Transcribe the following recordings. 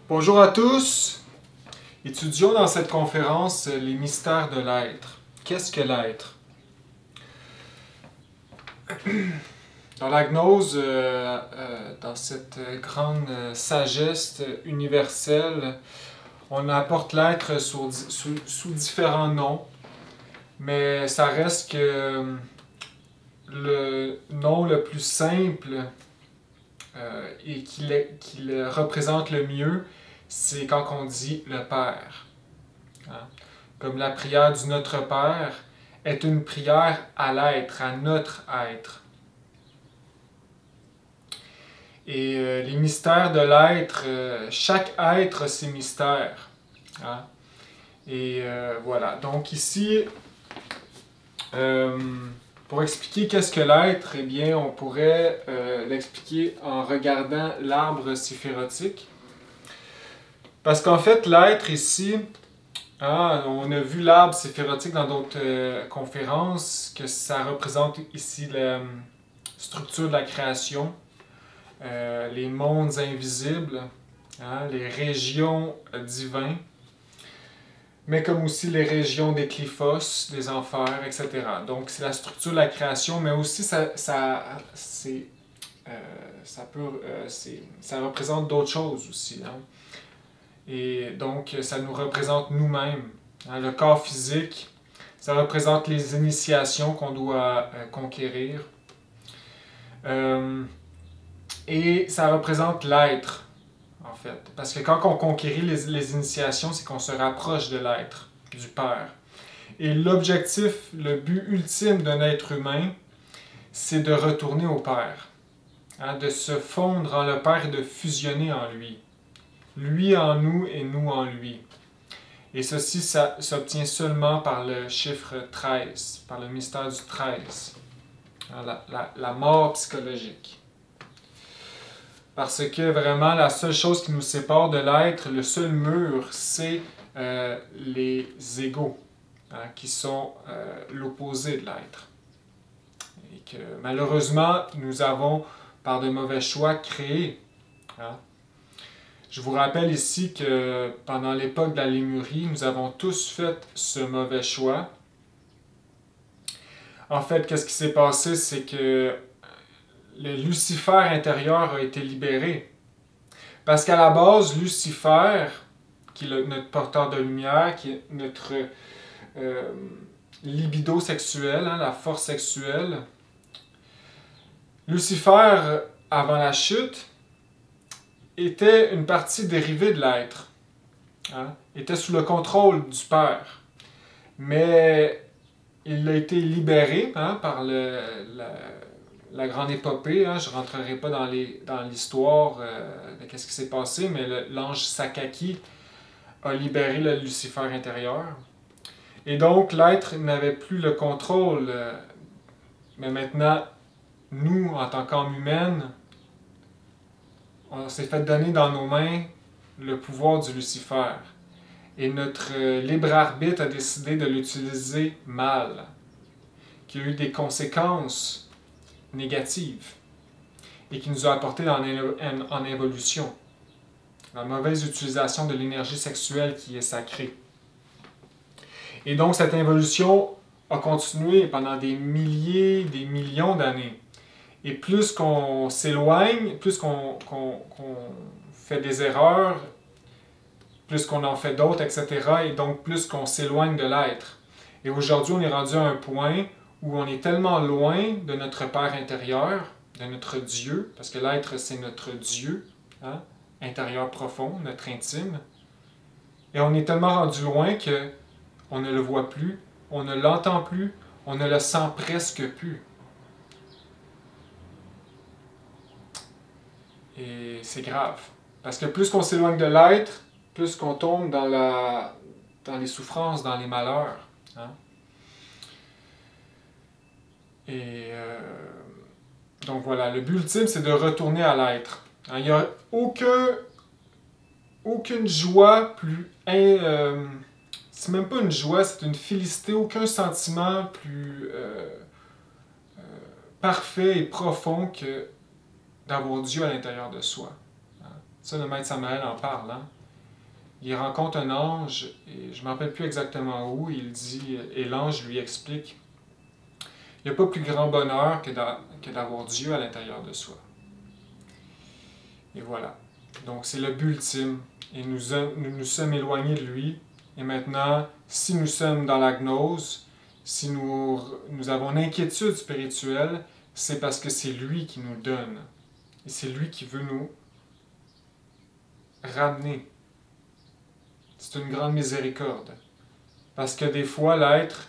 Bonjour à tous! Étudions dans cette conférence les mystères de l'être. Qu'est-ce que l'être? Dans la gnose, dans cette grande sagesse universelle, on apporte l'être sous différents noms, mais ça reste que le nom le plus simple et qui le représente le mieux, c'est quand on dit le Père. Hein? Comme la prière du Notre Père est une prière à l'être, à notre être. Et les mystères de l'être, chaque être a ses mystères. Hein? Et voilà. Donc ici, pour expliquer qu'est-ce que l'être, eh bien, on pourrait l'expliquer en regardant l'arbre séphirotique. Parce qu'en fait, l'être ici, hein, on a vu l'arbre séphirotique dans d'autres conférences, que ça représente ici la structure de la création, les mondes invisibles, hein, les régions divines, mais comme aussi les régions des Cliphos, des enfers, etc. Donc c'est la structure de la création, mais aussi ça représente d'autres choses aussi. Hein. Et donc ça nous représente nous-mêmes. Hein. Le corps physique, ça représente les initiations qu'on doit conquérir. Et ça représente l'être, en fait. Parce que quand on conquérit les initiations, c'est qu'on se rapproche de l'être, du Père. Et l'objectif, le but ultime d'un être humain, c'est de retourner au Père. Hein, de se fondre en le Père et de fusionner en lui. Lui en nous et nous en lui. Et ceci, ça s'obtient seulement par le chiffre 13, par le mystère du 13. Hein, la mort psychologique. Parce que vraiment, la seule chose qui nous sépare de l'être, le seul mur, c'est les égos, hein, qui sont l'opposé de l'être. Et que malheureusement, nous avons, par de mauvais choix, créé. Hein. Je vous rappelle ici que pendant l'époque de la Lémurie, nous avons tous fait ce mauvais choix. En fait, qu'est-ce qui s'est passé, c'est que le Lucifer intérieur a été libéré. Parce qu'à la base, Lucifer, qui est notre porteur de lumière, qui est notre libido sexuel, hein, la force sexuelle, Lucifer, avant la chute, était une partie dérivée de l'être. Hein, était sous le contrôle du Père. Mais il a été libéré, hein, par la grande épopée, hein, je ne rentrerai pas dans l'histoire de ce qui s'est passé, mais l'ange Sakaki a libéré le Lucifer intérieur. Et donc, l'être n'avait plus le contrôle. Mais maintenant, nous, en tant qu'âme humaine, on s'est fait donner dans nos mains le pouvoir du Lucifer. Et notre libre arbitre a décidé de l'utiliser mal, qui a eu des conséquences négatives et qui nous a apporté en évolution. La mauvaise utilisation de l'énergie sexuelle qui est sacrée. Et donc cette évolution a continué pendant des milliers, des millions d'années. Et plus qu'on s'éloigne, plus qu'on fait des erreurs, plus qu'on en fait d'autres, etc. Et donc plus qu'on s'éloigne de l'être. Et aujourd'hui, on est rendu à un point où on est tellement loin de notre Père intérieur, de notre Dieu, parce que l'être, c'est notre Dieu, hein, intérieur profond, notre intime. Et on est tellement rendu loin qu'on ne le voit plus, on ne l'entend plus, on ne le sent presque plus. Et c'est grave. Parce que plus qu'on s'éloigne de l'être, plus qu'on tombe dans les souffrances, dans les malheurs. Hein? Et donc voilà, le but ultime, c'est de retourner à l'être. Il n'y a aucun aucune joie plus... c'est même pas une joie, c'est une félicité, aucun sentiment plus parfait et profond que d'avoir Dieu à l'intérieur de soi. Ça, le maître Samaël en parle. Hein? Il rencontre un ange, et je ne me rappelle plus exactement où, il dit, et l'ange lui explique, il n'y a pas plus grand bonheur que d'avoir Dieu à l'intérieur de soi. Et voilà. Donc c'est le but ultime. Et nous nous sommes éloignés de lui. Et maintenant, si nous sommes dans la gnose, si nous avons une inquiétude spirituelle, c'est parce que c'est lui qui nous donne. Et c'est lui qui veut nous ramener. C'est une grande miséricorde. Parce que des fois, l'être,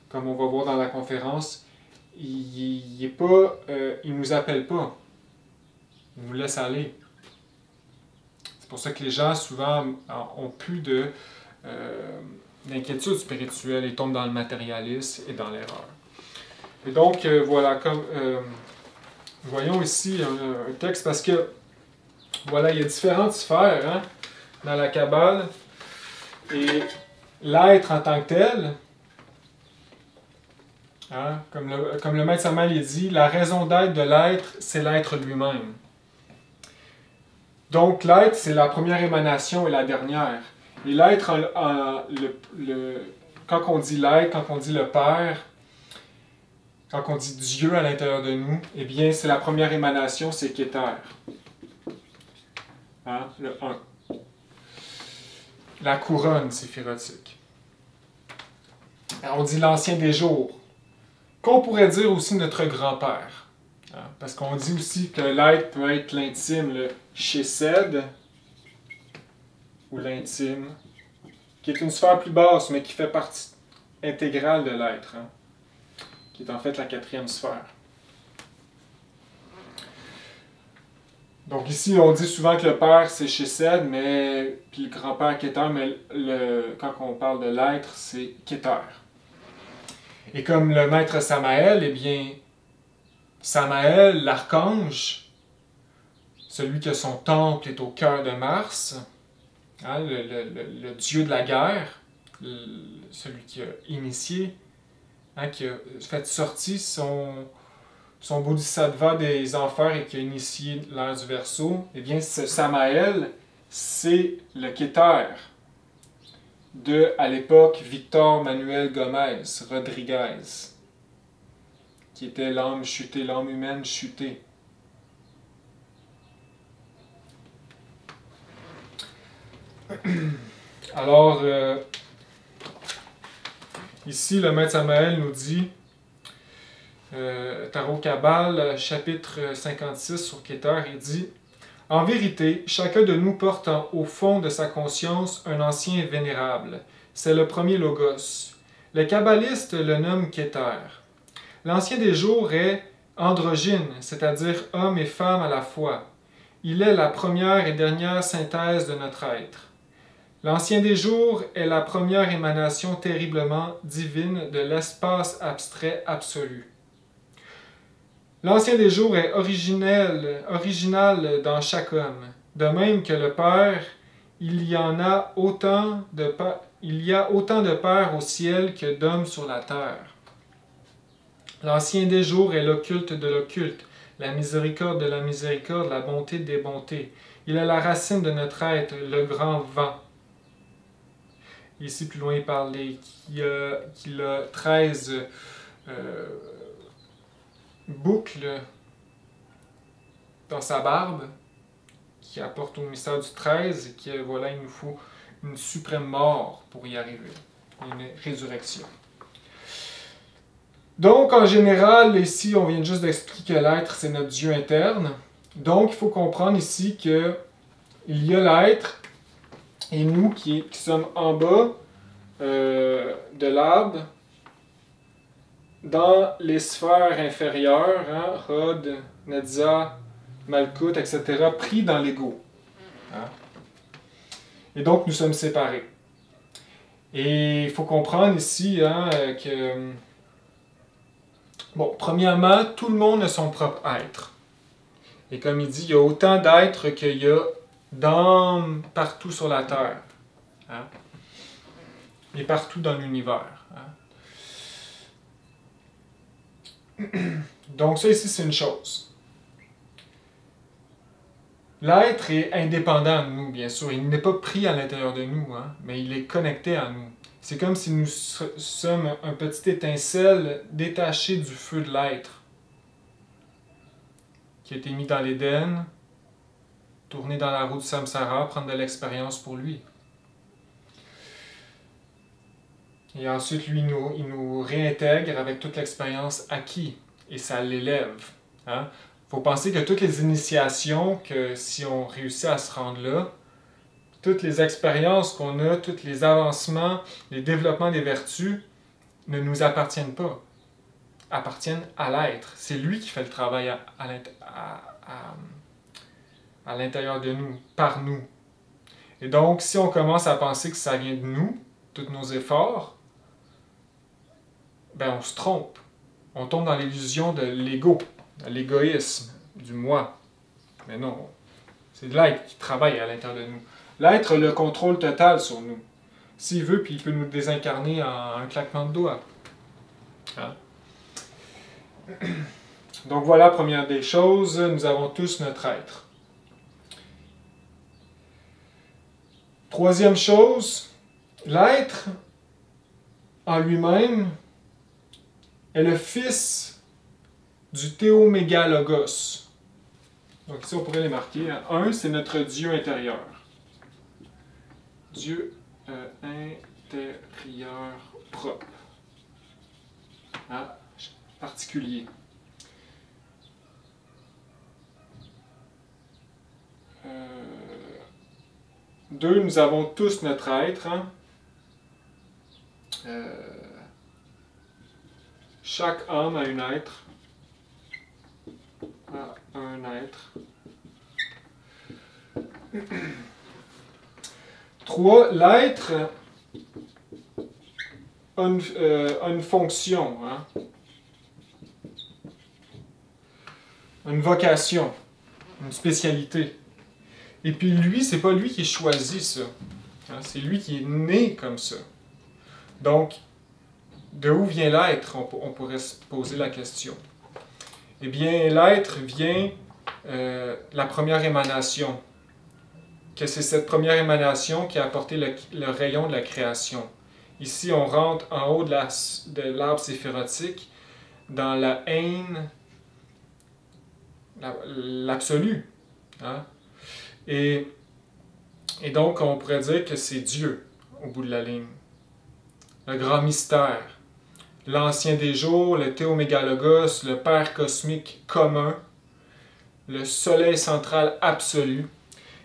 comme on va voir dans la conférence, il nous appelle pas. Il nous laisse aller. C'est pour ça que les gens, souvent, ont plus d'inquiétude spirituelle et tombent dans le matérialisme et dans l'erreur. Et donc, voilà, voyons ici un texte, parce que, voilà, il y a différentes sphères hein, dans la Kabbale. Et l'être en tant que tel, hein, comme le maître Samaël dit, la raison d'être de l'être, c'est l'être lui-même. Donc l'être, c'est la première émanation et la dernière. Et l'être, quand on dit l'être, quand on dit le Père, quand on dit Dieu à l'intérieur de nous, eh bien c'est la première émanation, c'est Kéter. Hein, le 1. La couronne séphirotique. On dit l'ancien des jours, qu'on pourrait dire aussi notre grand-père. Hein, parce qu'on dit aussi que l'être peut être l'intime, le chesed, ou l'intime, qui est une sphère plus basse, mais qui fait partie intégrale de l'être, hein, qui est en fait la 4e sphère. Donc ici, on dit souvent que le père, c'est chesed, mais puis le grand-père Kéter, mais quand on parle de l'être, c'est Kéter. Et comme le maître Samaël, eh bien, Samaël, l'archange, celui que son temple est au cœur de Mars, hein, le dieu de la guerre, celui qui a initié, hein, qui a fait sortir son bodhisattva des enfers et qui a initié l'ère du Verseau, eh bien, ce Samaël, c'est le Kéter de, à l'époque, Victor Manuel Gomez Rodriguez, qui était l'âme chutée, l'âme humaine chutée. Alors, ici, le maître Samaël nous dit, Tarot Kabbale, chapitre 56 sur Kéter, il dit « En vérité, chacun de nous porte au fond de sa conscience un ancien vénérable. C'est le premier Logos. Les kabbalistes le nomment Kéter. L'ancien des jours est androgyne, c'est-à-dire homme et femme à la fois. Il est la première et dernière synthèse de notre être. L'ancien des jours est la première émanation terriblement divine de l'espace abstrait absolu. L'ancien des jours est original dans chaque homme. De même que le Père, il y a autant de pères au ciel que d'hommes sur la terre. L'ancien des jours est l'occulte de l'occulte, la miséricorde de la miséricorde, la bonté des bontés. Il est la racine de notre être, le grand vent. Ici, plus loin, il parle qu'il a 13 boucles dans sa barbe, qui apporte au mystère du 13, et que voilà, il nous faut une suprême mort pour y arriver, une résurrection. Donc, en général, ici, on vient juste d'expliquer que l'être, c'est notre Dieu interne. Donc, il faut comprendre ici que il y a l'être, et nous qui sommes en bas de l'arbre, dans les sphères inférieures, hein, Hod, Netzah, Malkout, etc., pris dans l'ego. Hein? Et donc, nous sommes séparés. Et il faut comprendre ici hein, que, bon, premièrement, tout le monde a son propre être. Et comme il dit, il y a autant d'êtres qu'il y a d'âme partout sur la Terre. Hein? Et partout dans l'univers. Hein? Donc ça ici, c'est une chose. L'être est indépendant de nous, bien sûr. Il n'est pas pris à l'intérieur de nous, hein, mais il est connecté à nous. C'est comme si nous sommes un petit étincelle détaché du feu de l'être, qui a été mis dans l'Éden, tourner dans la roue de Samsara, prendre de l'expérience pour lui. Et ensuite, lui, il nous réintègre avec toute l'expérience acquise, et ça l'élève. Hein? Faut penser que toutes les initiations, que si on réussit à se rendre là, toutes les expériences qu'on a, tous les avancements, les développements des vertus, ne nous appartiennent pas, appartiennent à l'être. C'est lui qui fait le travail à l'intérieur de nous, par nous. Et donc, si on commence à penser que ça vient de nous, tous nos efforts, ben on se trompe. On tombe dans l'illusion de l'ego, de l'égoïsme, du moi. Mais non, c'est l'être qui travaille à l'intérieur de nous. L'être a le contrôle total sur nous. S'il veut, puis il peut nous désincarner en un claquement de doigts. Hein? Donc voilà, première des choses, nous avons tous notre être. Troisième chose, l'être en lui-même est le fils du Théomégalogos. Donc ici on pourrait les marquer. Un, c'est notre Dieu intérieur. Dieu intérieur propre. Hein? Particulier. Deux, nous avons tous notre être. Hein? Chaque âme a un être. A un être. 3. L'être a une fonction, hein? Une vocation, une spécialité. Et puis lui, c'est pas lui qui choisit ça. Hein? C'est lui qui est né comme ça. Donc, de où vient l'être? On pourrait se poser la question. Eh bien, l'être vient la première émanation. Que c'est cette première émanation qui a apporté le rayon de la création. Ici, on rentre en haut de l'arbre séphirotique dans la haine, l'absolu. Hein? Et donc, on pourrait dire que c'est Dieu au bout de la ligne. Le grand mystère. L'ancien des jours, le Théomégalogos, le Père cosmique commun, le soleil central absolu.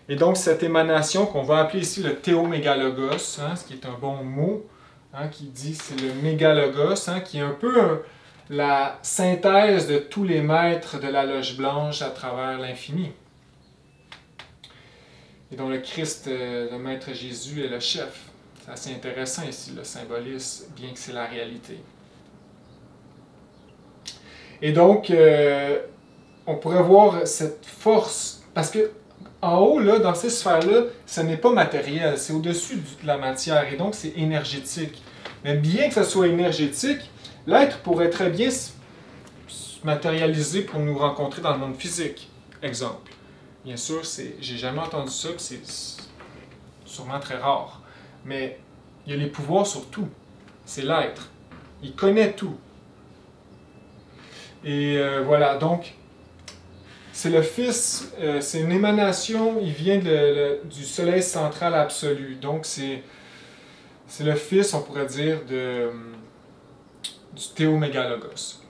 Et donc, cette émanation qu'on va appeler ici le Théomégalogos, hein, ce qui est un bon mot, hein, qui dit c'est le mégalogos, hein, qui est un peu la synthèse de tous les maîtres de la loge blanche à travers l'infini. Et dont le Christ, le Maître Jésus, est le chef. C'est assez intéressant ici, le symbolisme, bien que c'est la réalité. Et donc, on pourrait voir cette force, parce que en haut, là, dans ces sphères-là, ce n'est pas matériel, c'est au-dessus de la matière, et donc c'est énergétique. Mais bien que ce soit énergétique, l'être pourrait très bien se matérialiser pour nous rencontrer dans le monde physique. Exemple. Bien sûr, j'ai jamais entendu ça, que c'est sûrement très rare. Mais il y a les pouvoirs sur tout. C'est l'être. Il connaît tout. Et voilà, donc, c'est le Fils, c'est une émanation, il vient du soleil central absolu. Donc, c'est le Fils, on pourrait dire, du Théomégalogos.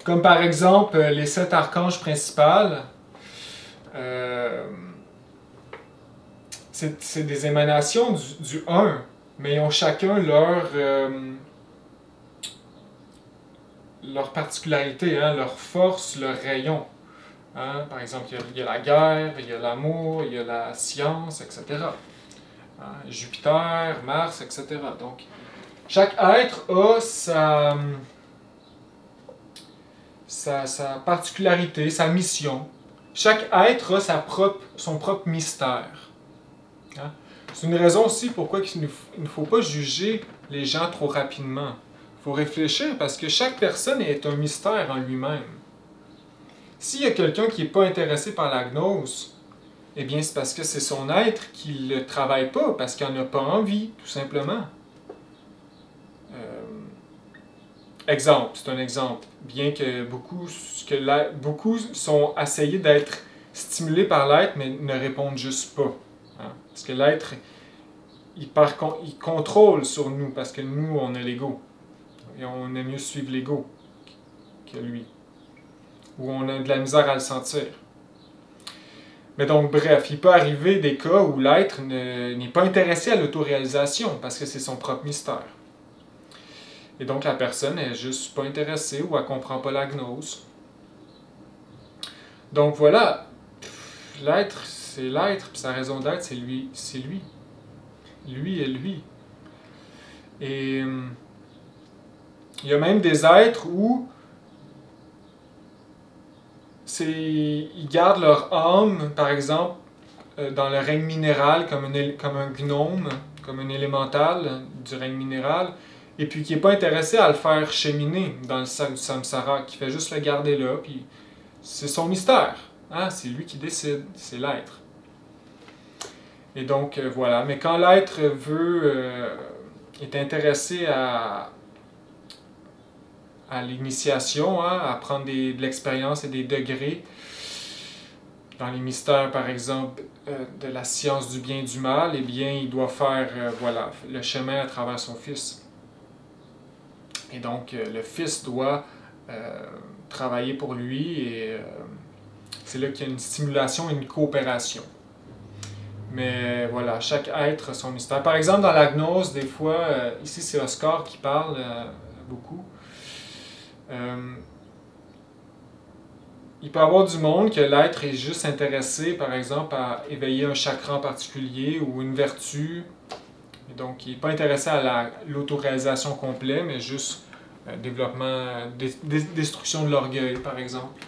Comme par exemple, les 7 archanges principaux, c'est des émanations du 1, mais ils ont chacun leur particularité, hein, leur force, leur rayon. Hein? Par exemple, il y a la guerre, il y a l'amour, il y a la science, etc. Hein? Jupiter, Mars, etc. Donc, chaque être a sa particularité, sa mission. Chaque être a son propre mystère. Hein? C'est une raison aussi pourquoi il ne faut pas juger les gens trop rapidement. Il faut réfléchir parce que chaque personne est un mystère en lui-même. S'il y a quelqu'un qui n'est pas intéressé par la gnose, eh bien c'est parce que c'est son être qui ne le travaille pas, parce qu'il n'en a pas envie, tout simplement. Exemple, c'est un exemple. Bien que beaucoup sont essayés d'être stimulés par l'être, mais ne répondent juste pas. Hein? Parce que l'être, il contrôle sur nous, parce que nous, on a l'ego. Et on aime mieux suivre l'ego que lui. Ou on a de la misère à le sentir. Mais donc, bref, il peut arriver des cas où l'être n'est pas intéressé à l'autoréalisation, parce que c'est son propre mystère. Et donc, la personne n'est juste pas intéressée ou elle ne comprend pas la gnose. Donc, voilà. L'être, c'est l'être, puis sa raison d'être, c'est lui. C'est lui. Lui est lui. Et il y a même des êtres où ils gardent leur âme, par exemple, dans le règne minéral, comme un gnome, comme un élémental du règne minéral, et puis qui n'est pas intéressé à le faire cheminer dans le sac du samsara, qui fait juste le garder là, puis c'est son mystère. Hein? C'est lui qui décide, c'est l'être. Et donc, voilà. Mais quand l'être est intéressé à l'initiation, hein, à prendre de l'expérience et des degrés, dans les mystères, par exemple, de la science du bien et du mal, eh bien, il doit faire le chemin à travers son fils. Et donc, le fils doit travailler pour lui et c'est là qu'il y a une stimulation et une coopération. Mais voilà, chaque être a son mystère. Par exemple, dans la gnose, des fois, ici c'est Oscar qui parle beaucoup. Il peut y avoir du monde que l'être est juste intéressé, par exemple, à éveiller un chakra en particulier ou une vertu. Et donc, il n'est pas intéressé à l'autoréalisation complète, mais juste développement, destruction de l'orgueil, par exemple.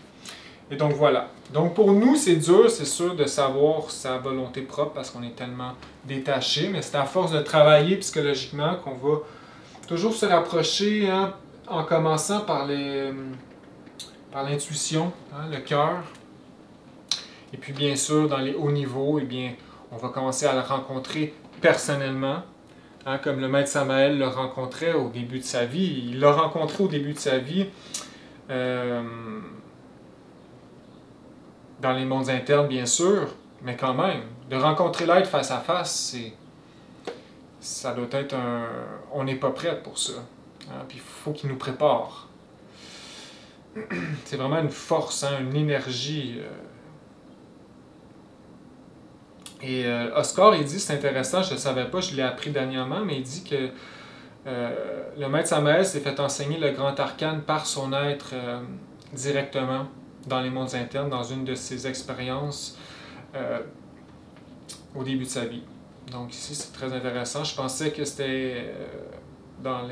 Et donc, voilà. Donc, pour nous, c'est dur, c'est sûr, de savoir sa volonté propre parce qu'on est tellement détaché, mais c'est à force de travailler psychologiquement qu'on va toujours se rapprocher, hein, en commençant par l'intuition, hein, le cœur. Et puis, bien sûr, dans les hauts niveaux, eh bien, on va commencer à le rencontrer personnellement. Hein, comme le maître Samael le rencontrait au début de sa vie. Il l'a rencontré au début de sa vie dans les mondes internes, bien sûr, mais quand même, de rencontrer l'être face à face, ça doit être on n'est pas prêt pour ça. Hein, puis il faut qu'il nous prépare. C'est vraiment une force, hein, une énergie. Et Oscar, il dit, c'est intéressant, je ne le savais pas, je l'ai appris dernièrement, mais il dit que le maître Samael s'est fait enseigner le grand arcane par son être directement dans les mondes internes, dans une de ses expériences au début de sa vie. Donc ici, c'est très intéressant. Je pensais que c'était dans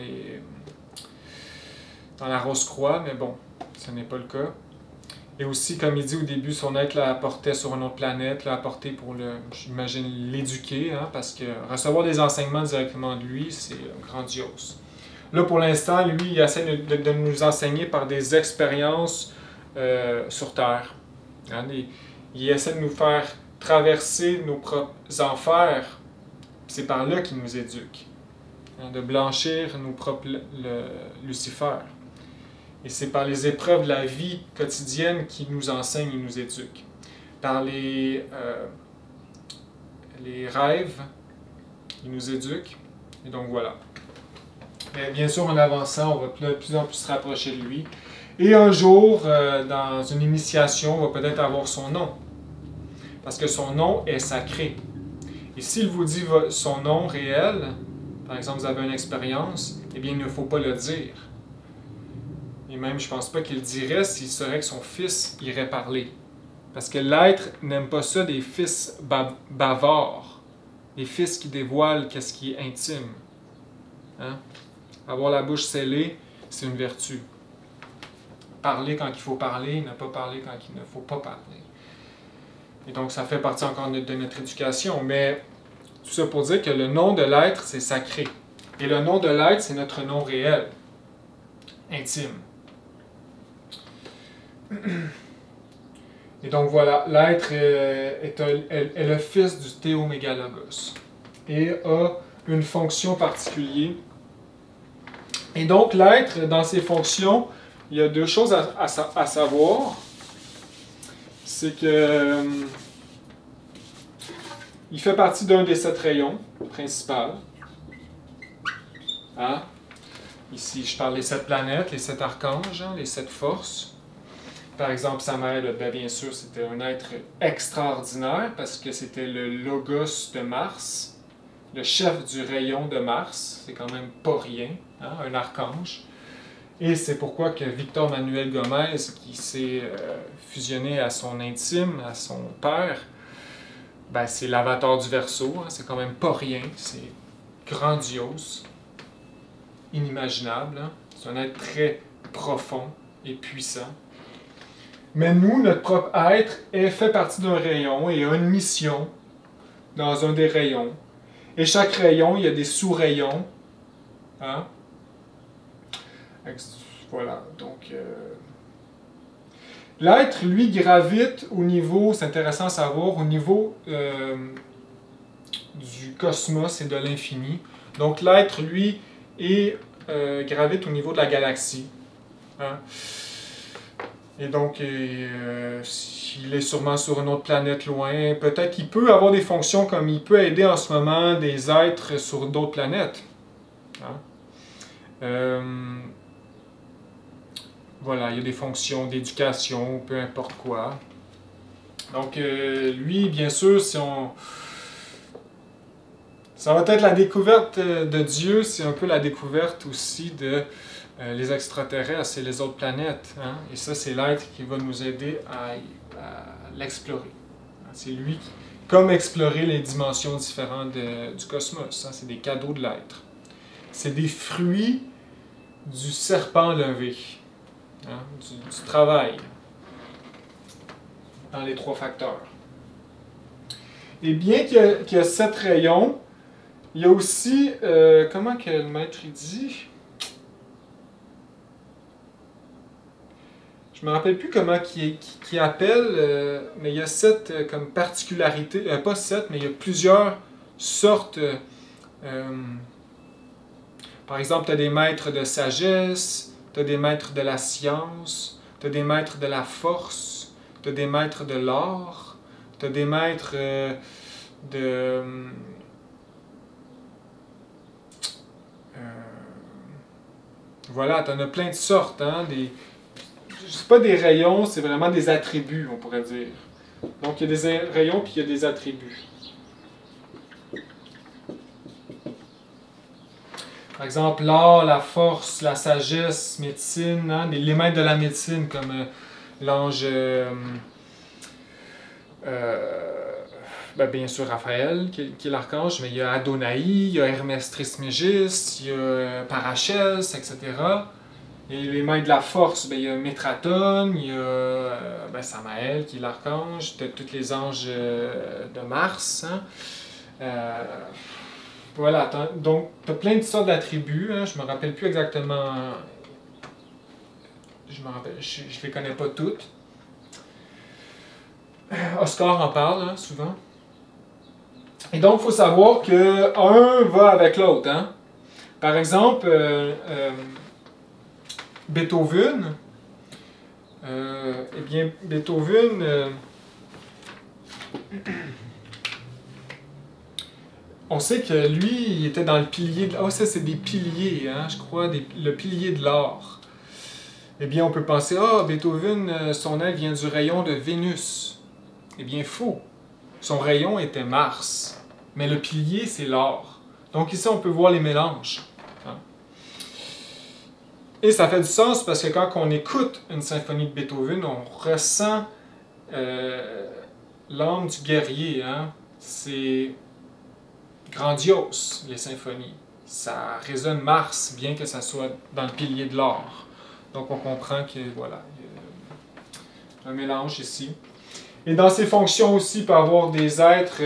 la Rose-Croix, mais bon, ce n'est pas le cas. Et aussi, comme il dit au début, son être l'a apporté sur une autre planète, l'a apporté pour, j'imagine, l'éduquer, hein, parce que recevoir des enseignements directement de lui, c'est grandiose. Là, pour l'instant, lui, il essaie de nous enseigner par des expériences sur Terre. Hein, il essaie de nous faire traverser nos propres enfers. C'est par là qu'il nous éduque. Hein, de blanchir nos propres Lucifer. Et c'est par les épreuves de la vie quotidienne qu'il nous enseigne et nous éduque. Par les rêves, il nous éduque. Et donc voilà. Mais bien sûr, en avançant, on va de plus en plus se rapprocher de lui. Et un jour, dans une initiation, on va peut-être avoir son nom. Parce que son nom est sacré. Et s'il vous dit son nom réel, par exemple, vous avez une expérience, eh bien, il ne faut pas le dire. Et même, je ne pense pas qu'il le dirait s'il saurait que son fils irait parler. Parce que l'être n'aime pas ça des fils bavards. Des fils qui dévoilent qu'est-ce qui est intime. Hein? Avoir la bouche scellée, c'est une vertu. Parler quand il faut parler, ne pas parler quand il ne faut pas parler. Et donc, ça fait partie encore de notre éducation. Mais tout ça pour dire que le nom de l'être, c'est sacré. Et le nom de l'être, c'est notre nom réel, intime. Et donc voilà, l'être est le fils du Théomégálogos et a une fonction particulière. Et donc l'être, dans ses fonctions, il y a deux choses à savoir. C'est que il fait partie d'un des 7 rayons principaux. Hein? Ici, je parle des 7 planètes, les 7 archanges, hein, les 7 forces. Par exemple, Samael, bien sûr, c'était un être extraordinaire parce que c'était le logos de Mars, le chef du rayon de Mars. C'est quand même pas rien, hein, un archange. Et c'est pourquoi que Victor Manuel Gomez, qui s'est fusionné à son intime, à son père, ben, c'est l'avatar du Verseau. Hein, c'est quand même pas rien. C'est grandiose, inimaginable. Hein. C'est un être très profond et puissant. Mais nous, notre propre être, fait partie d'un rayon et a une mission dans un des rayons. Et chaque rayon, il y a des sous-rayons. Hein? Voilà, donc... L'être, lui, gravite au niveau, c'est intéressant à savoir, au niveau du cosmos et de l'infini. Donc l'être, lui, gravite au niveau de la galaxie. Hein? Et donc, il est sûrement sur une autre planète loin. Peut-être qu'il peut avoir des fonctions comme il peut aider en ce moment des êtres sur d'autres planètes. Hein? Voilà, il y a des fonctions d'éducation, peu importe quoi. Donc, lui, bien sûr, si on... Ça va être la découverte de Dieu, c'est un peu la découverte aussi de les extraterrestres et les autres planètes. Hein? Et ça, c'est l'être qui va nous aider à l'explorer. C'est lui qui, comme explorer les dimensions différentes du cosmos. Hein? C'est des cadeaux de l'être. C'est des fruits du serpent levé, hein? du travail dans les 3 facteurs. Et bien qu'il y a 7 rayons, il y a aussi, comment que le maître dit? Je me rappelle plus comment qui appelle, mais il y a 7 comme particularités, pas 7, mais il y a plusieurs sortes. Par exemple, tu as des maîtres de sagesse, tu as des maîtres de la science, tu as des maîtres de la force, tu as des maîtres de l'art, tu as des maîtres de... voilà, tu en as plein de sortes, hein, c'est pas des rayons, c'est vraiment des attributs, on pourrait dire. Donc, il y a des rayons, puis il y a des attributs. Par exemple, l'art, la force, la sagesse, médecine, hein, les maîtres de la médecine, comme l'ange, bien sûr Raphaël, qui est l'archange, mais il y a Adonai, il y a Hermès Trismégiste, il y a Parachès, etc. Et les mains de la force, il y a Métratone, il y a Samael qui est l'archange, tous les anges de Mars. Hein. Voilà, donc tu as plein de sortes d'attributs, hein, je me rappelle plus exactement, je les connais pas toutes. Oscar en parle, hein, souvent. Et donc il faut savoir que un va avec l'autre. Hein. Par exemple, Beethoven, Beethoven, on sait que lui, il était dans le pilier... ça c'est des piliers, hein, je crois, le pilier de l'art. Eh bien, on peut penser, Beethoven, son aile vient du rayon de Vénus. Eh bien, faux. Son rayon était Mars. Mais le pilier, c'est l'art. Donc ici, on peut voir les mélanges. Hein. Et ça fait du sens parce que quand on écoute une symphonie de Beethoven, on ressent l'âme du guerrier. Hein. C'est grandiose, les symphonies. Ça résonne Mars, bien que ça soit dans le pilier de l'art. Donc on comprend que, voilà, il y a un mélange ici. Et dans ses fonctions aussi, il peut y avoir des êtres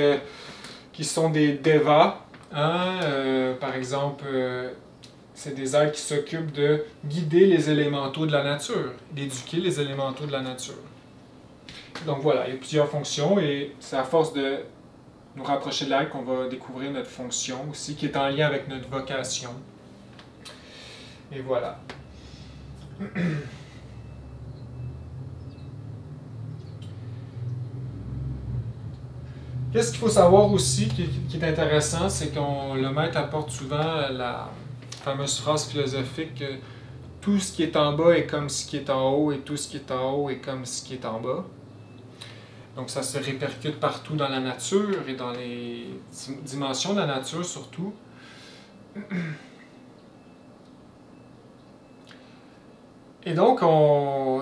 qui sont des devas. Hein? Par exemple, c'est des êtres qui s'occupent de guider les élémentaux de la nature, d'éduquer les élémentaux de la nature. Donc voilà, il y a plusieurs fonctions et c'est à force de nous rapprocher de l'être qu'on va découvrir notre fonction aussi, qui est en lien avec notre vocation. Et voilà. Qu'est-ce qu'il faut savoir aussi qui est intéressant, c'est que le maître apporte souvent la fameuse phrase philosophique que tout ce qui est en bas est comme ce qui est en haut et tout ce qui est en haut est comme ce qui est en bas. Donc ça se répercute partout dans la nature et dans les dimensions de la nature surtout. Et donc,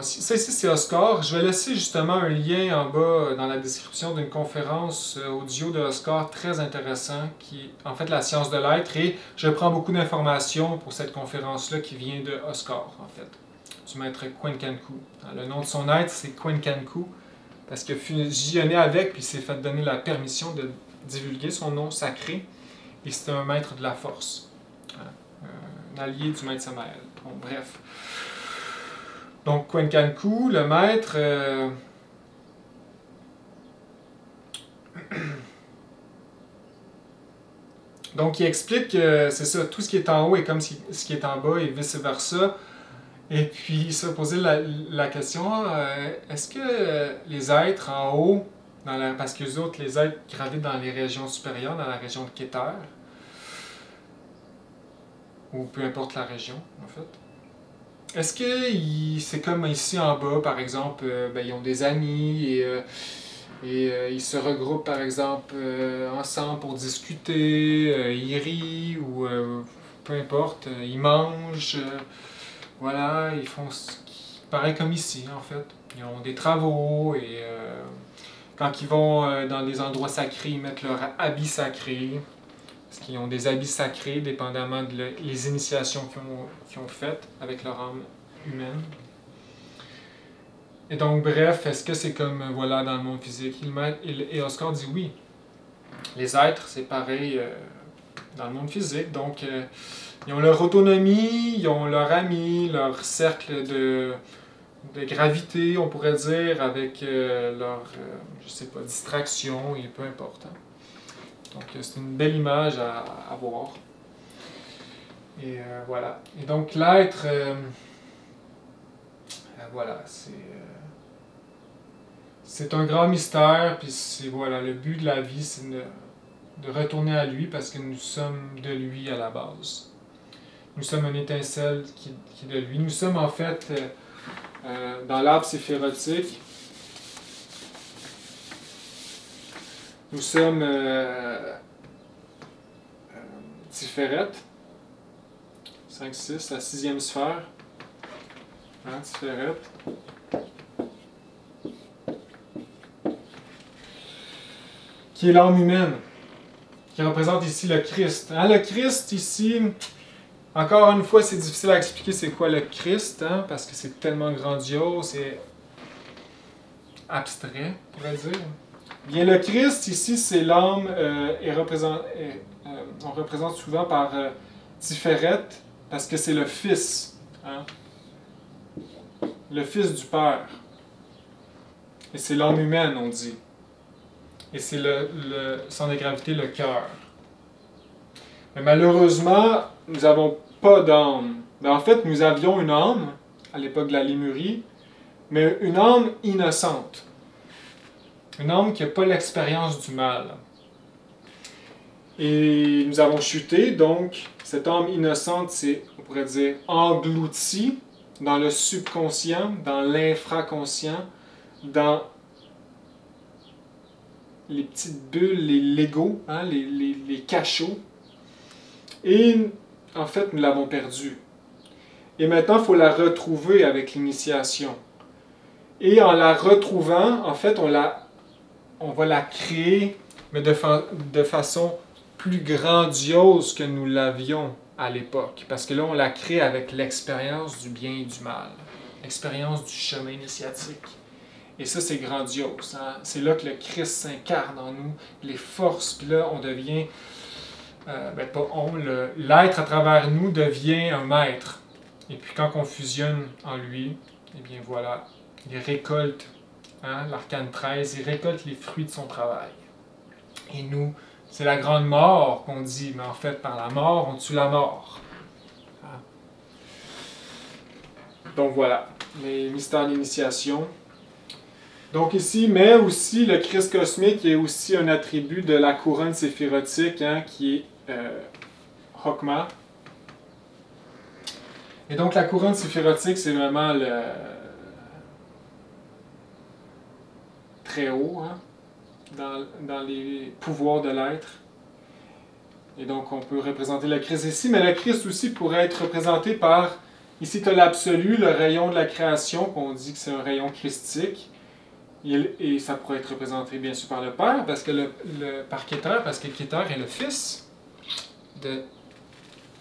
ça ici c'est Oscar. Je vais laisser justement un lien en bas dans la description d'une conférence audio de Oscar très intéressant qui est en fait la science de l'être. Et je prends beaucoup d'informations pour cette conférence-là qui vient de Oscar en fait, du maître Quen-Kanku. Le nom de son être c'est Quen-Kanku parce qu'il a fusionné avec puis il s'est fait donner la permission de divulguer son nom sacré. Et c'est un maître de la force, un allié du maître Samael. Bon, bref. Donc, Quen-Kanku, le maître, donc il explique que c'est ça, tout ce qui est en haut est comme ce qui est en bas et vice-versa. Et puis il s'est posé la question, est-ce que les êtres en haut, parce que les autres, les êtres gravitent dans les régions supérieures, dans la région de Keter, ou peu importe la région en fait, est-ce que c'est comme ici en bas, par exemple, ils ont des amis et ils se regroupent, par exemple, ensemble pour discuter, ils rient ou peu importe, ils mangent, voilà, ils font ce qui paraît comme ici, en fait. Ils ont des travaux et quand ils vont dans des endroits sacrés, ils mettent leur habit sacré. Parce qu'ils ont des habits sacrés, dépendamment des initiations qu'ils ont faites avec leur âme humaine. Et donc, bref, est-ce que c'est comme, voilà, dans le monde physique? Et Oscar dit oui. Les êtres, c'est pareil dans le monde physique. Donc, ils ont leur autonomie, ils ont leur ami, leur cercle de gravité, on pourrait dire, avec leur, je sais pas, distraction, et peu importe. Hein. Donc, c'est une belle image à voir. Et voilà. Et donc, l'être, voilà, c'est un grand mystère, puis c'est, voilà, le but de la vie, c'est de retourner à lui, parce que nous sommes de lui à la base. Nous sommes une étincelle qui est de lui. Nous sommes, en fait, dans l'arbre séphirotique, nous sommes Tiferet, 5-6, la 6e sphère. Hein, Tiferet. Qui est l'âme humaine, qui représente ici le Christ. Hein, le Christ, ici, encore une fois, c'est difficile à expliquer c'est quoi le Christ, hein, parce que c'est tellement grandiose et abstrait, on pourrait dire. Bien, le Christ, ici, c'est l'âme, on représente souvent par Tiferet, parce que c'est le Fils, hein? Le Fils du Père. Et c'est l'âme humaine, on dit. Et c'est le centre de gravité, le cœur. Mais malheureusement, nous n'avons pas d'âme. En fait, nous avions une âme, à l'époque de la Lémurie, mais une âme innocente. Une âme qui n'a pas l'expérience du mal. Et nous avons chuté, donc cette âme innocente, c'est, on pourrait dire, engloutie dans le subconscient, dans l'infraconscient, dans les petites bulles, les Legos, hein, les cachots. Et en fait, nous l'avons perdue. Et maintenant, il faut la retrouver avec l'initiation. Et en la retrouvant, en fait, on va la créer, mais de façon plus grandiose que nous l'avions à l'époque. Parce que là, on la crée avec l'expérience du bien et du mal, l'expérience du chemin initiatique. Et ça, c'est grandiose. Hein? C'est là que le Christ s'incarne en nous, les forces, puis là, on devient, pas on, l'être à travers nous devient un maître. Et puis quand on fusionne en lui, eh bien voilà, il récolte, hein, l'arcane 13, il récolte les fruits de son travail. Et nous, c'est la grande mort qu'on dit, mais en fait, par la mort, on tue la mort. Hein? Donc voilà, les mystères d'initiation. Donc ici, mais aussi le Christ cosmique est aussi un attribut de la couronne séphirotique, hein, qui est Chokmah. Et donc la couronne séphirotique, c'est vraiment le très haut, hein, dans les pouvoirs de l'être. Et donc on peut représenter le Christ ici, mais le Christ aussi pourrait être représenté par, ici tu as l'absolu, le rayon de la création, qu'on dit que c'est un rayon christique. Et ça pourrait être représenté bien sûr par le Père, parce que par Kéter, parce que Kéter est le fils de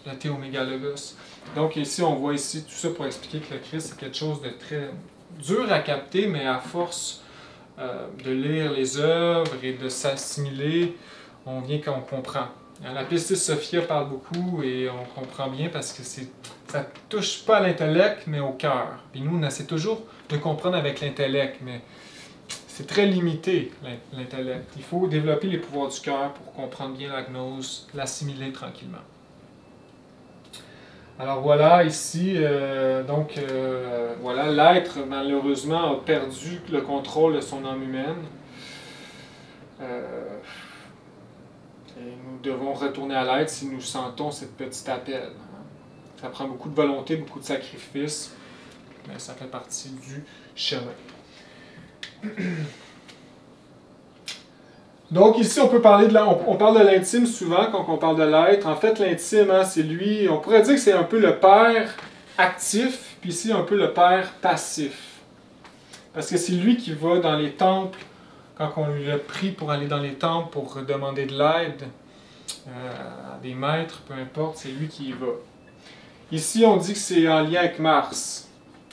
la Théomégalogus. Donc ici, on voit ici tout ça pour expliquer que le Christ c'est quelque chose de très dur à capter, mais à force de lire les œuvres et de s'assimiler, on vient qu'on comprend. La Pistis Sophia parle beaucoup et on comprend bien parce que ça ne touche pas à l'intellect, mais au cœur. Puis nous, on essaie toujours de comprendre avec l'intellect, mais c'est très limité, l'intellect. Il faut développer les pouvoirs du cœur pour comprendre bien la gnose, l'assimiler tranquillement. Alors voilà, ici, voilà, l'être, malheureusement, a perdu le contrôle de son âme humaine. Et nous devons retourner à l'être si nous sentons cette petite appel. Ça prend beaucoup de volonté, beaucoup de sacrifices, mais ça fait partie du chemin. Donc ici, on peut parler on parle de l'intime souvent quand on parle de l'être. En fait, l'intime, hein, c'est lui, on pourrait dire que c'est un peu le père actif, puis ici un peu le père passif. Parce que c'est lui qui va dans les temples, quand on lui a pris pour aller dans les temples pour demander de l'aide à des maîtres, peu importe, c'est lui qui y va. Ici, on dit que c'est en lien avec Mars.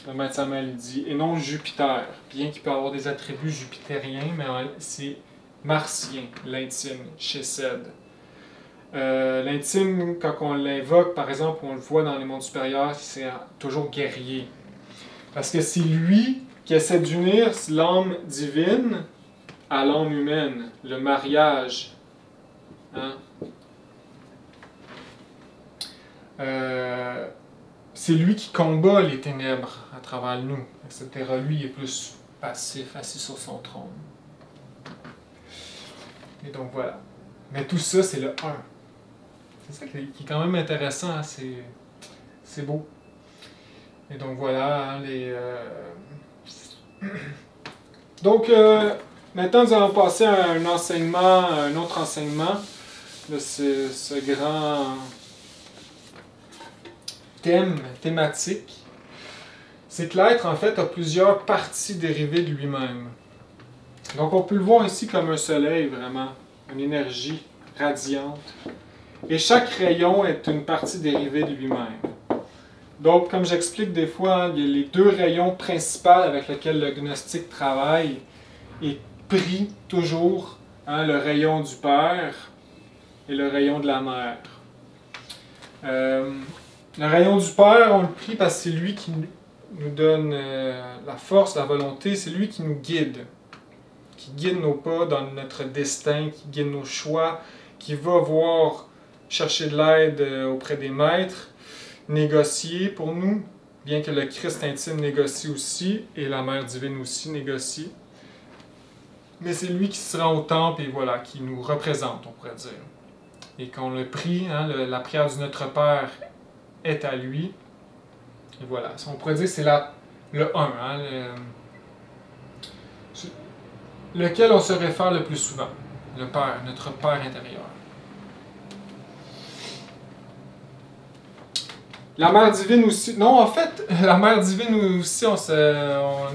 Le maître Samael dit, et non Jupiter, bien qu'il peut avoir des attributs jupitériens, mais c'est martien, l'intime, chez Cède. L'intime, quand on l'invoque, par exemple, on le voit dans les mondes supérieurs, c'est toujours guerrier. Parce que c'est lui qui essaie d'unir l'âme divine à l'âme humaine, le mariage. Hein? C'est lui qui combat les ténèbres à travers nous, etc. Lui, il est plus passif, assis sur son trône. Et donc voilà. Mais tout ça, c'est le 1. C'est ça qui est quand même intéressant, hein? C'est beau. Et donc voilà, hein, Donc, maintenant, nous allons passer à un autre enseignement de ce grand thématique. C'est que l'être, en fait, a plusieurs parties dérivées de lui-même. Donc, on peut le voir ici comme un soleil, vraiment, une énergie radiante. Et chaque rayon est une partie dérivée de lui-même. Donc, comme j'explique des fois, hein, il y a les deux rayons principaux avec lesquels le gnostique travaille et prie toujours, hein, le rayon du Père et le rayon de la Mère. Le rayon du Père, on le prie parce que c'est lui qui nous donne la force, la volonté, c'est lui qui nous guide nos pas dans notre destin, qui guide nos choix, qui va chercher de l'aide auprès des maîtres, négocier pour nous, bien que le Christ intime négocie aussi, et la Mère divine aussi négocie. Mais c'est lui qui se rend au temple et voilà, qui nous représente, on pourrait dire. Et qu'on le prie, hein, la prière du Notre Père est à lui. Et voilà, on pourrait dire que c'est le 1, hein, lequel on se réfère le plus souvent, le Père, notre Père intérieur. La Mère divine aussi. Non, en fait, la Mère divine aussi,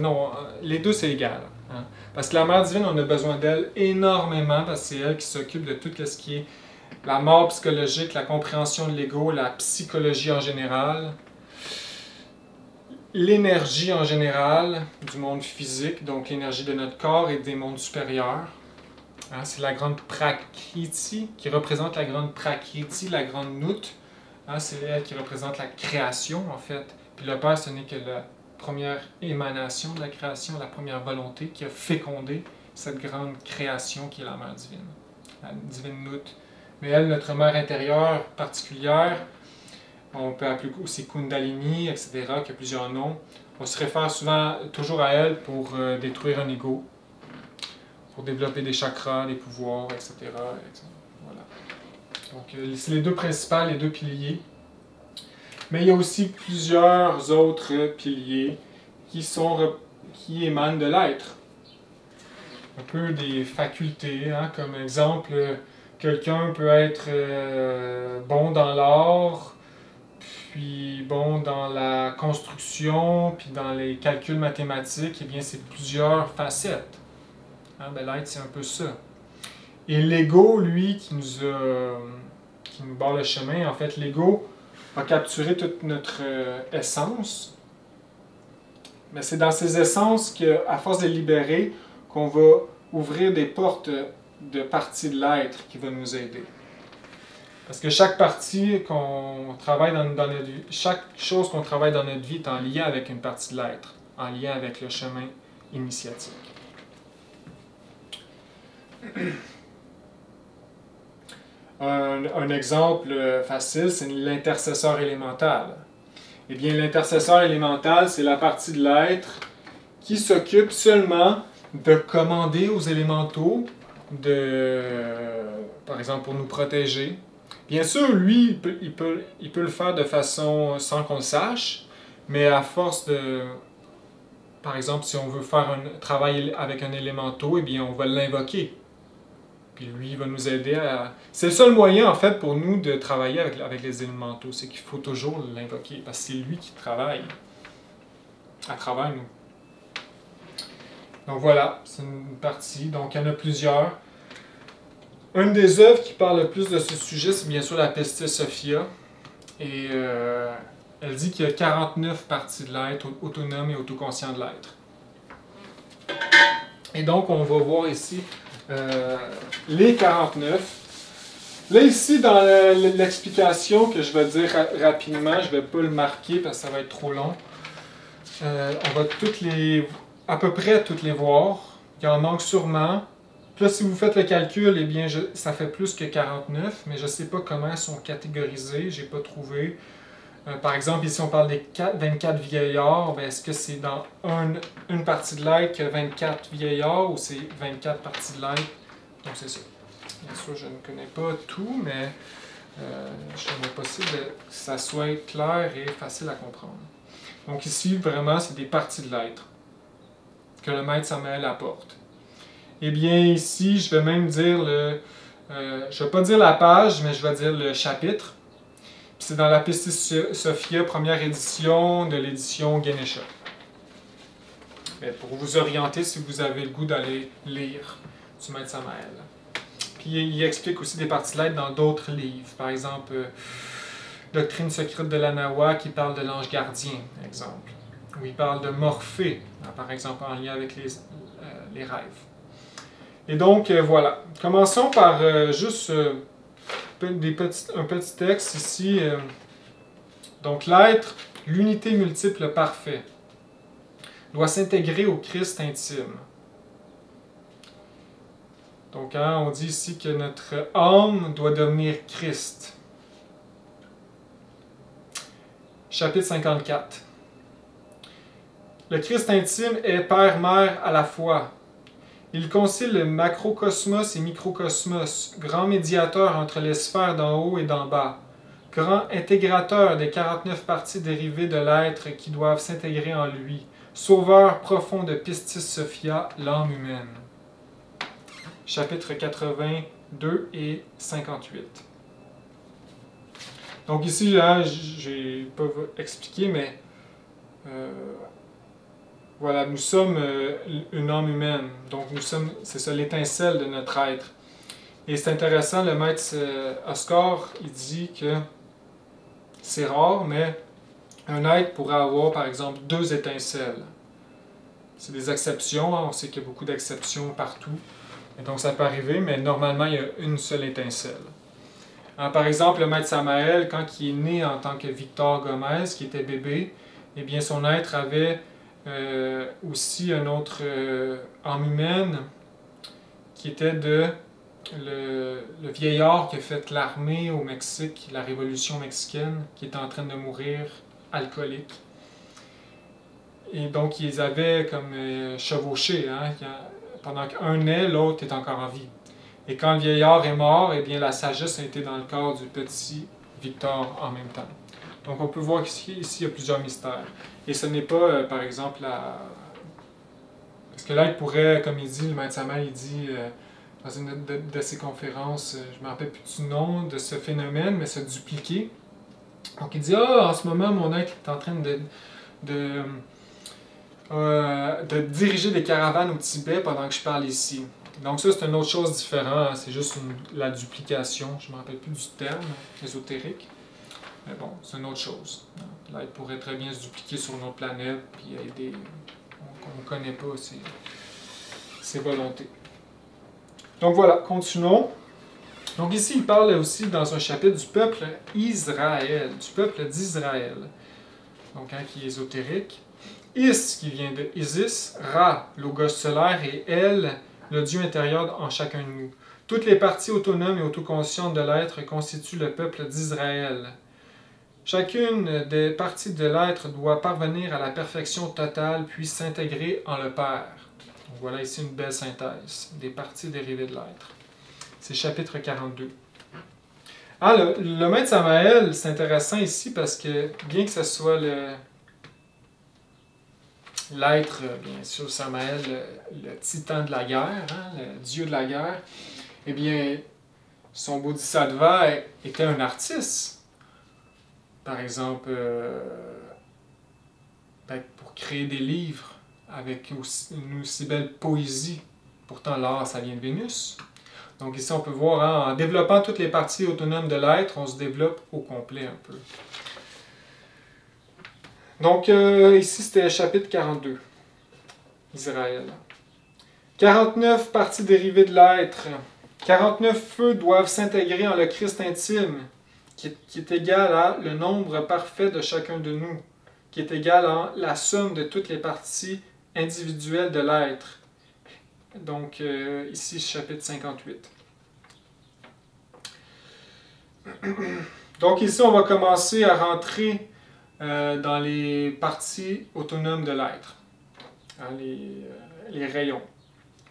non, les deux c'est égal. Hein. Parce que la Mère divine, on a besoin d'elle énormément, parce que c'est elle qui s'occupe de tout ce qui est la mort psychologique, la compréhension de l'ego, la psychologie en général. l'énergie en général du monde physique, donc l'énergie de notre corps et des mondes supérieurs. Hein, c'est la grande Prakriti qui représente la grande Prakriti, la grande Nut. Hein, c'est elle qui représente la création, en fait. Puis le Père, ce n'est que la première émanation de la création, la première volonté qui a fécondé cette grande création qui est la Mère divine, la divine Nut. Mais elle, notre mère intérieure particulière, on peut appeler aussi Kundalini, etc., qui a plusieurs noms. On se réfère souvent toujours à elle pour détruire un ego, pour développer des chakras, des pouvoirs, etc. Voilà. Donc, c'est les deux principales, les deux piliers. Mais il y a aussi plusieurs autres piliers qui émanent de l'être. Un peu des facultés, hein, comme exemple, quelqu'un peut être bon dans l'art, puis bon dans la construction, puis dans les calculs mathématiques, eh bien c'est plusieurs facettes. Hein, ben, l'être, c'est un peu ça. Et l'ego, lui, qui nous barre le chemin, en fait, l'ego a capturé toute notre essence. Mais c'est dans ces essences qu'à force de les libérer, qu'on va ouvrir des portes de parties de l'être qui va nous aider. Parce que chaque partie qu'on travaille dans notre vie, chaque chose qu'on travaille dans notre vie est en lien avec une partie de l'être, en lien avec le chemin initiatique. Un exemple facile, c'est l'intercesseur élémental. Eh bien, l'intercesseur élémental, c'est la partie de l'être qui s'occupe seulement de commander aux élémentaux, par exemple pour nous protéger. Bien sûr, lui, il peut le faire de façon sans qu'on le sache, mais à force de... Par exemple, si on veut faire un travail avec un élémentaux, eh bien, on va l'invoquer. Puis lui, il va nous aider à... C'est le seul moyen, en fait, pour nous de travailler avec les élémentaux. C'est qu'il faut toujours l'invoquer, parce que c'est lui qui travaille à travers nous. Donc voilà, c'est une partie. Donc il y en a plusieurs. Une des œuvres qui parle le plus de ce sujet, c'est bien sûr la Pistis Sophia. Et elle dit qu'il y a 49 parties de l'être, autonomes et autoconscients de l'être. Et donc, on va voir ici les 49. Là, ici, dans l'explication que je vais dire rapidement, je ne vais pas le marquer parce que ça va être trop long. On va à peu près toutes les voir. Il y en manque sûrement. Puis là, si vous faites le calcul, eh bien, ça fait plus que 49, mais je ne sais pas comment elles sont catégorisées, je n'ai pas trouvé. Par exemple, ici, on parle des 24 vieillards. Est-ce que c'est dans une partie de l'être que 24 vieillards ou c'est 24 parties de l'être? Donc, c'est ça. Bien sûr, je ne connais pas tout, mais je trouve possible que ça soit clair et facile à comprendre. Donc, ici, vraiment, c'est des parties de l'être que le maître Samael apporte. Eh bien, ici, je vais même dire je ne vais pas dire la page, mais je vais dire le chapitre. C'est dans la Pistis Sophia, première édition de l'édition Ganesha. Pour vous orienter si vous avez le goût d'aller lire du maître Samael. Puis il explique aussi des parties de l'être dans d'autres livres. Par exemple, Doctrine secrète de l'Anawa qui parle de l'ange gardien, par exemple. Où il parle de Morphée, par exemple, en lien avec les rêves. Et donc, voilà. Commençons par juste un petit texte ici. Donc, l'être, l'unité multiple parfait, doit s'intégrer au Christ intime. Donc, hein, on dit ici que notre âme doit devenir Christ. Chapitre 54. Le Christ intime est Père-Mère à la fois. Il concilie le macrocosmos et microcosmos, grand médiateur entre les sphères d'en haut et d'en bas, grand intégrateur des 49 parties dérivées de l'être qui doivent s'intégrer en lui, sauveur profond de Pistis Sophia, l'âme humaine. Chapitres 82 et 58. Donc ici, là, je n'ai pas expliqué, mais voilà, nous sommes une âme humaine. Donc c'est ça l'étincelle de notre être. Et c'est intéressant, le maître Oscar, il dit que c'est rare, mais un être pourrait avoir, par exemple, 2 étincelles. C'est des exceptions, hein, on sait qu'il y a beaucoup d'exceptions partout. Et donc ça peut arriver, mais normalement, il y a une seule étincelle. Par exemple, le maître Samael, quand il est né en tant que Victor Gomez, qui était bébé, eh bien son être avait aussi un autre âme humaine, qui était le vieillard qui a fait l'armée au Mexique, la révolution mexicaine, qui était en train de mourir alcoolique. Et donc, ils avaient comme chevauché, hein, pendant qu'un naît, l'autre est encore en vie. Et quand le vieillard est mort, eh bien, la sagesse a été dans le corps du petit Victor en même temps. Donc, on peut voir qu'ici, il y a plusieurs mystères. Et ce n'est pas, par exemple, parce que là, il pourrait, comme il dit, le maître Samael, il dit, dans une de ses conférences, je ne me rappelle plus du nom de ce phénomène, mais se dupliquer. Donc, il dit, en ce moment, mon être est en train de diriger des caravanes au Tibet pendant que je parle ici. Donc ça, c'est une autre chose différente, hein. C'est juste la duplication. Je ne me rappelle plus du terme ésotérique. Mais bon, c'est une autre chose. Là, il pourrait très bien se dupliquer sur une autre planète, puis aider. On ne connaît pas ses volontés. Donc voilà, continuons. Donc ici, il parle aussi dans un chapitre du peuple Israël, du peuple d'Israël. Donc, hein, qui est ésotérique. Is, qui vient de Isis, Ra, logos solaire, et El, le Dieu intérieur en chacun de nous. Toutes les parties autonomes et autoconscientes de l'être constituent le peuple d'Israël. Chacune des parties de l'être doit parvenir à la perfection totale, puis s'intégrer en le Père. Donc voilà ici une belle synthèse des parties dérivées de l'être. C'est chapitre 42. Le maître Samael, c'est intéressant ici parce que, bien que ce soit l'être, bien sûr, Samael, le titan de la guerre, hein, le dieu de la guerre, eh bien, son bodhisattva était un artiste. Par exemple, pour créer des livres avec une aussi belle poésie. Pourtant, l'art, ça vient de Vénus. Donc ici, on peut voir, hein, en développant toutes les parties autonomes de l'être, on se développe au complet un peu. Donc ici, c'était chapitre 42, Israël. 49 parties dérivées de l'être. 49 feux doivent s'intégrer en le Christ intime, qui est égal à le nombre parfait de chacun de nous, qui est égal à la somme de toutes les parties individuelles de l'être. Donc ici, chapitre 58. Donc ici, on va commencer à rentrer dans les parties autonomes de l'être. Hein, les rayons.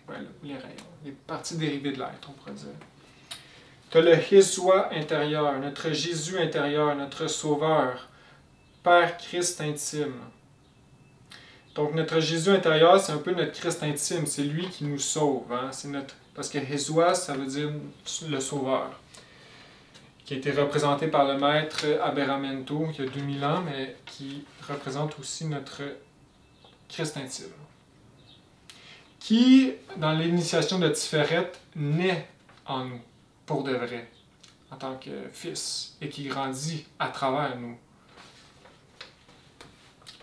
Voilà, les rayons. Les parties dérivées de l'être, on pourrait dire. Tu as le Jésus intérieur, notre Jésus intérieur, notre Sauveur, Père Christ intime. Donc notre Jésus intérieur, c'est un peu notre Christ intime. C'est lui qui nous sauve. Hein? Parce que Jésus, ça veut dire le Sauveur, qui a été représenté par le maître Aberramento il y a 2000 ans, mais qui représente aussi notre Christ intime, qui, dans l'initiation de Tiferet, naît en nous, pour de vrai, en tant que fils, et qui grandit à travers nous.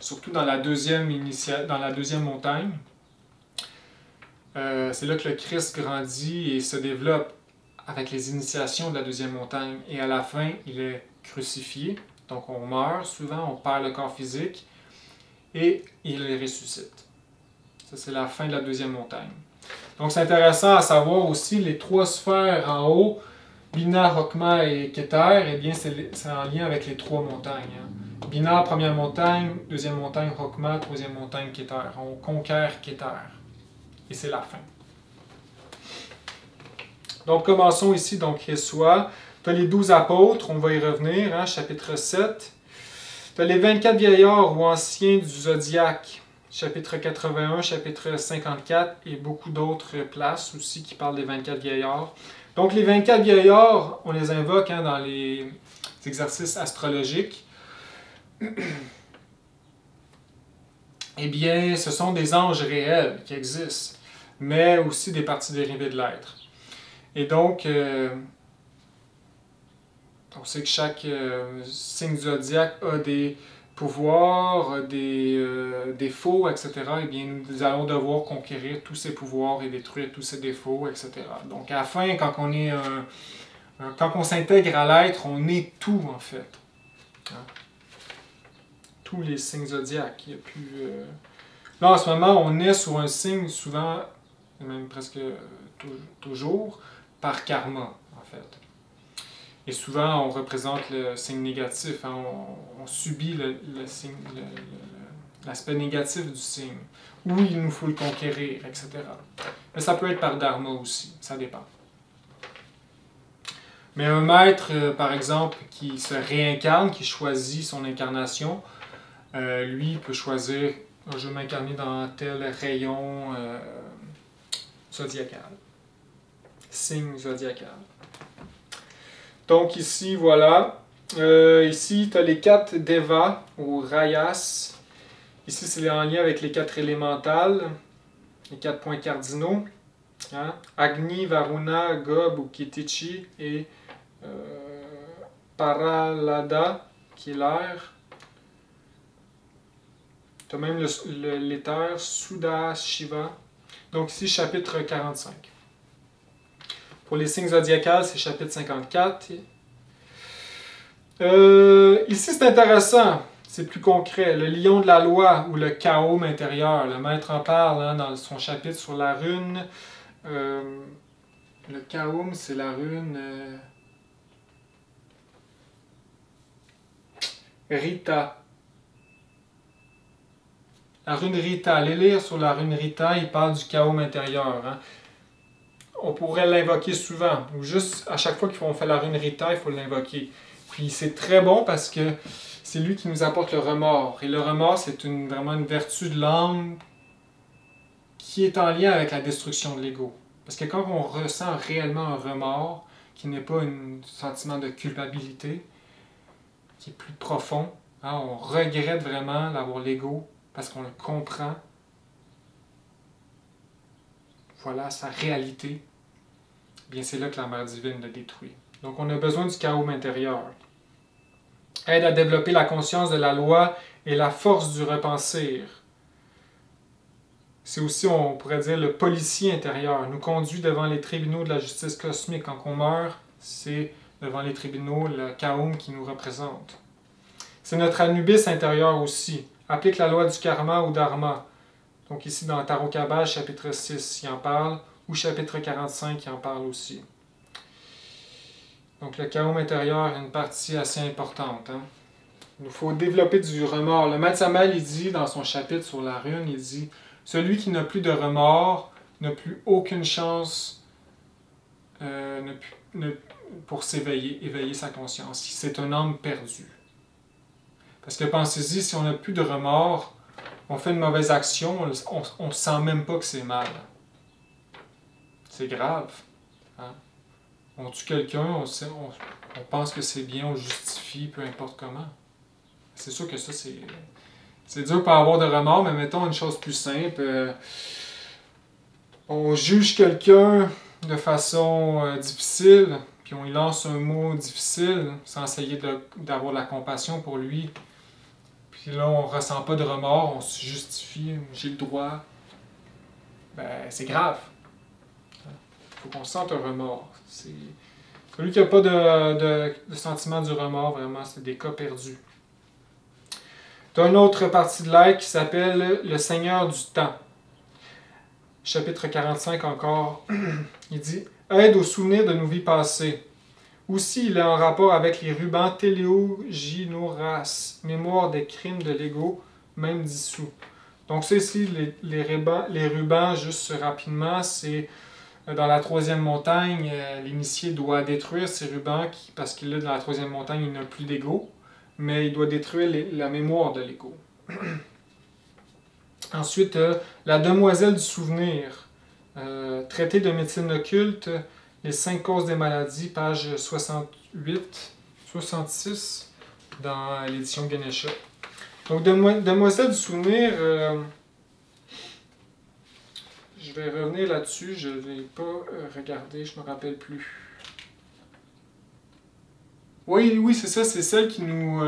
Surtout dans la deuxième montagne, c'est là que le Christ grandit et se développe avec les initiations de la deuxième montagne. Et à la fin, il est crucifié. Donc on meurt souvent, on perd le corps physique et il ressuscite. Ça, c'est la fin de la deuxième montagne. Donc c'est intéressant à savoir aussi les 3 sphères en haut, Bina, Rokma et Keter, eh bien c'est en lien avec les 3 montagnes. Hein. Bina, première montagne, deuxième montagne, Rokma, troisième montagne, Keter. On conquiert Keter. Et c'est la fin. Donc, commençons ici, donc, Yeshua. Tu as les 12 apôtres, on va y revenir, hein, chapitre 7. Tu as les 24 vieillards ou anciens du zodiaque, chapitre 81, chapitre 54, et beaucoup d'autres places aussi qui parlent des 24 vieillards. Donc, les 24 vieillards, on les invoque hein, dans les exercices astrologiques. Eh bien, ce sont des anges réels qui existent, mais aussi des parties dérivées de l'être. Et donc, on sait que chaque signe zodiaque a des pouvoirs, des défauts, etc., eh bien, nous allons devoir conquérir tous ces pouvoirs et détruire tous ces défauts, etc. Donc, à la fin, quand on s'intègre à l'être, on est tout, en fait. Hein? Tous les signes zodiaques. Il y a plus, Là, en ce moment, on est sur un signe, souvent, même presque toujours, par karma, en fait. Et souvent, on représente le signe négatif. Hein? On subit l'aspect négatif du signe. Ou il nous faut le conquérir, etc. Mais ça peut être par dharma aussi. Ça dépend. Mais un maître, par exemple, qui se réincarne, qui choisit son incarnation, lui peut choisir, je vais m'incarner dans tel rayon zodiacal. Signe zodiacal. Donc ici, voilà. Ici, tu as les 4 devas ou rayas. Ici, c'est en lien avec les 4 élémentales, les 4 points cardinaux. Hein? Agni, Varuna, Gob ou Kitichi et Paralada, qui est l'air. Tu as même l'éther, Suda, Shiva. Donc ici, chapitre 45. Pour les signes zodiacales, c'est chapitre 54. Ici, c'est intéressant. C'est plus concret. Le lion de la loi ou le chaos intérieur. Le maître en parle hein, dans son chapitre sur la rune. Le chaos, c'est la rune Rita. La rune Rita. Allez lire sur la rune Rita, il parle du chaos intérieur. Hein. On pourrait l'invoquer souvent. Ou juste à chaque fois qu'on fait la rune Rita, il faut l'invoquer. Puis c'est très bon parce que c'est lui qui nous apporte le remords. Et le remords, c'est vraiment une vertu de l'âme qui est en lien avec la destruction de l'ego. Parce que quand on ressent réellement un remords, qui n'est pas un sentiment de culpabilité, qui est plus profond, hein, on regrette vraiment d'avoir l'ego parce qu'on le comprend. Voilà sa réalité. Bien, c'est là que la mère divine le détruit. Donc, on a besoin du chaos intérieur. Aide à développer la conscience de la loi et la force du repentir. C'est aussi, on pourrait dire, le policier intérieur. Nous conduit devant les tribunaux de la justice cosmique. Quand on meurt, c'est devant les tribunaux le chaos qui nous représente. C'est notre Anubis intérieur aussi. Applique la loi du karma ou dharma. Donc ici, dans Tarot Kabbale, chapitre 6, il en parle. Ou chapitre 45, il en parle aussi. Donc le chaos intérieur est une partie assez importante. Hein? Il nous faut développer du remords. Le maître Samael, il dit dans son chapitre sur la rune, il dit « Celui qui n'a plus de remords n'a plus aucune chance pour éveiller sa conscience. C'est un homme perdu. » Parce que pensez-y, si on n'a plus de remords, on fait une mauvaise action, on ne sent même pas que c'est mal. C'est grave. Hein? On tue quelqu'un, on pense que c'est bien, on justifie, peu importe comment. C'est sûr que ça, c'est dur pour avoir de remords, mais mettons une chose plus simple. On juge quelqu'un de façon difficile, puis on lui lance un mot difficile, sans essayer d'avoir de la compassion pour lui. Puis là, on ne ressent pas de remords, on se justifie, j'ai le droit. Ben, c'est grave. Il faut qu'on sente un remords. Celui qui n'a pas de sentiment du remords, vraiment, c'est des cas perdus. Tu as une autre partie de l'être qui s'appelle le Seigneur du temps. Chapitre 45 encore, il dit « Aide au souvenir de nos vies passées. » Aussi, il est en rapport avec les rubans téléoginoras, mémoire des crimes de l'ego, même dissous. Donc ça ici, les rubans, juste rapidement, c'est dans la 3e montagne, l'initié doit détruire ces rubans parce qu'il est dans la 3e montagne, il n'a plus d'ego, mais il doit détruire la mémoire de l'ego. Ensuite, la demoiselle du souvenir, traité de médecine occulte, les 5 causes des maladies, page 68-66 dans l'édition Ganesha. Donc, demoiselle du souvenir, je vais revenir là-dessus, je ne l'ai pas regardé, je ne me rappelle plus. Oui, c'est ça, c'est celle qui nous...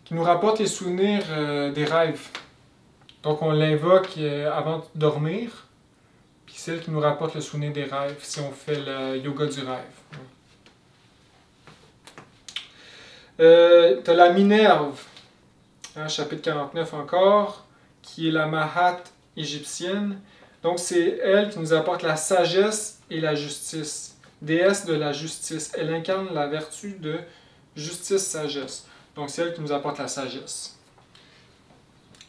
qui nous rapporte les souvenirs des rêves. Donc on l'invoque avant de dormir, puis c'est elle qui nous rapporte le souvenir des rêves si on fait le yoga du rêve. Tu as la Minerve, hein, chapitre 49 encore, qui est la Mahat égyptienne. Donc c'est elle qui nous apporte la sagesse et la justice. Déesse de la justice. Elle incarne la vertu de justice-sagesse. Donc c'est elle qui nous apporte la sagesse.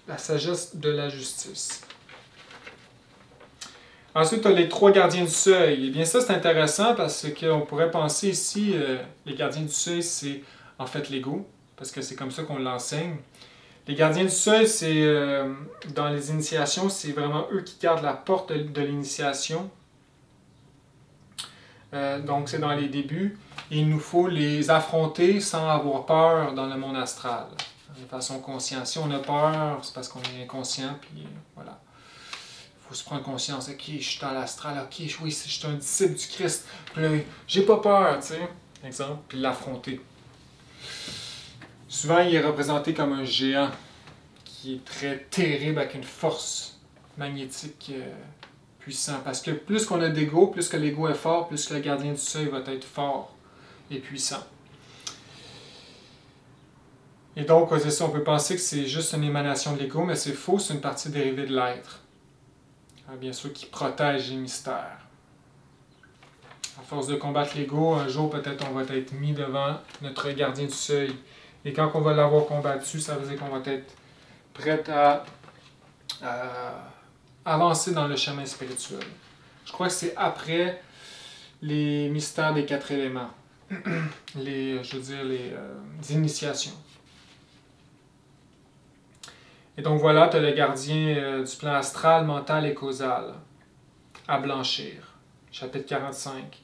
La sagesse de la justice. Ensuite, tu as les 3 gardiens du seuil. Eh bien ça, c'est intéressant parce qu'on pourrait penser ici, les gardiens du seuil, c'est en fait l'ego, parce que c'est comme ça qu'on l'enseigne. Les gardiens du seuil, c'est dans les initiations, c'est vraiment eux qui gardent la porte de l'initiation. Donc c'est dans les débuts. Et il nous faut les affronter sans avoir peur dans le monde astral. De façon consciente. Si on a peur, c'est parce qu'on est inconscient, puis voilà. Il faut se prendre conscience. Ok, je suis dans l'astral, ok, oui, je suis un disciple du Christ. Puis là, j'ai pas peur, tu sais. Exemple, puis l'affronter. Souvent, il est représenté comme un géant qui est très terrible avec une force magnétique puissante. Parce que plus qu'on a d'ego, plus que l'ego est fort, plus que le gardien du seuil va être fort et puissant. Et donc, c'est ça, on peut penser que c'est juste une émanation de l'ego, mais c'est faux, c'est une partie dérivée de l'être. Bien sûr, qui protège les mystères. À force de combattre l'ego, un jour peut-être on va être mis devant notre gardien du seuil. Et quand on va l'avoir combattu, ça veut dire qu'on va être prêt à avancer dans le chemin spirituel. Je crois que c'est après les mystères des 4 éléments. Les initiations. Et donc voilà, tu as le gardien du plan astral, mental et causal. À blanchir. Chapitre 45.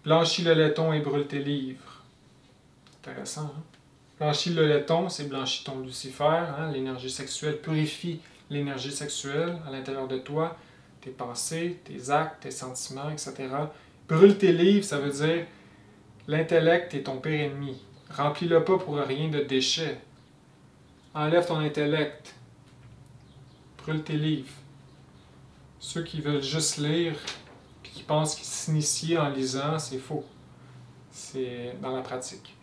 Blanchis le laiton et brûle tes livres. Intéressant, hein? Blanchis le laiton, c'est blanchis ton Lucifer, hein? L'énergie sexuelle purifie l'énergie sexuelle à l'intérieur de toi, tes pensées, tes actes, tes sentiments, etc. Brûle tes livres, ça veut dire l'intellect est ton pire ennemi. Remplis-le pas pour rien de déchets. Enlève ton intellect. Brûle tes livres. Ceux qui veulent juste lire et qui pensent qu'ils s'initient en lisant, c'est faux. C'est dans la pratique.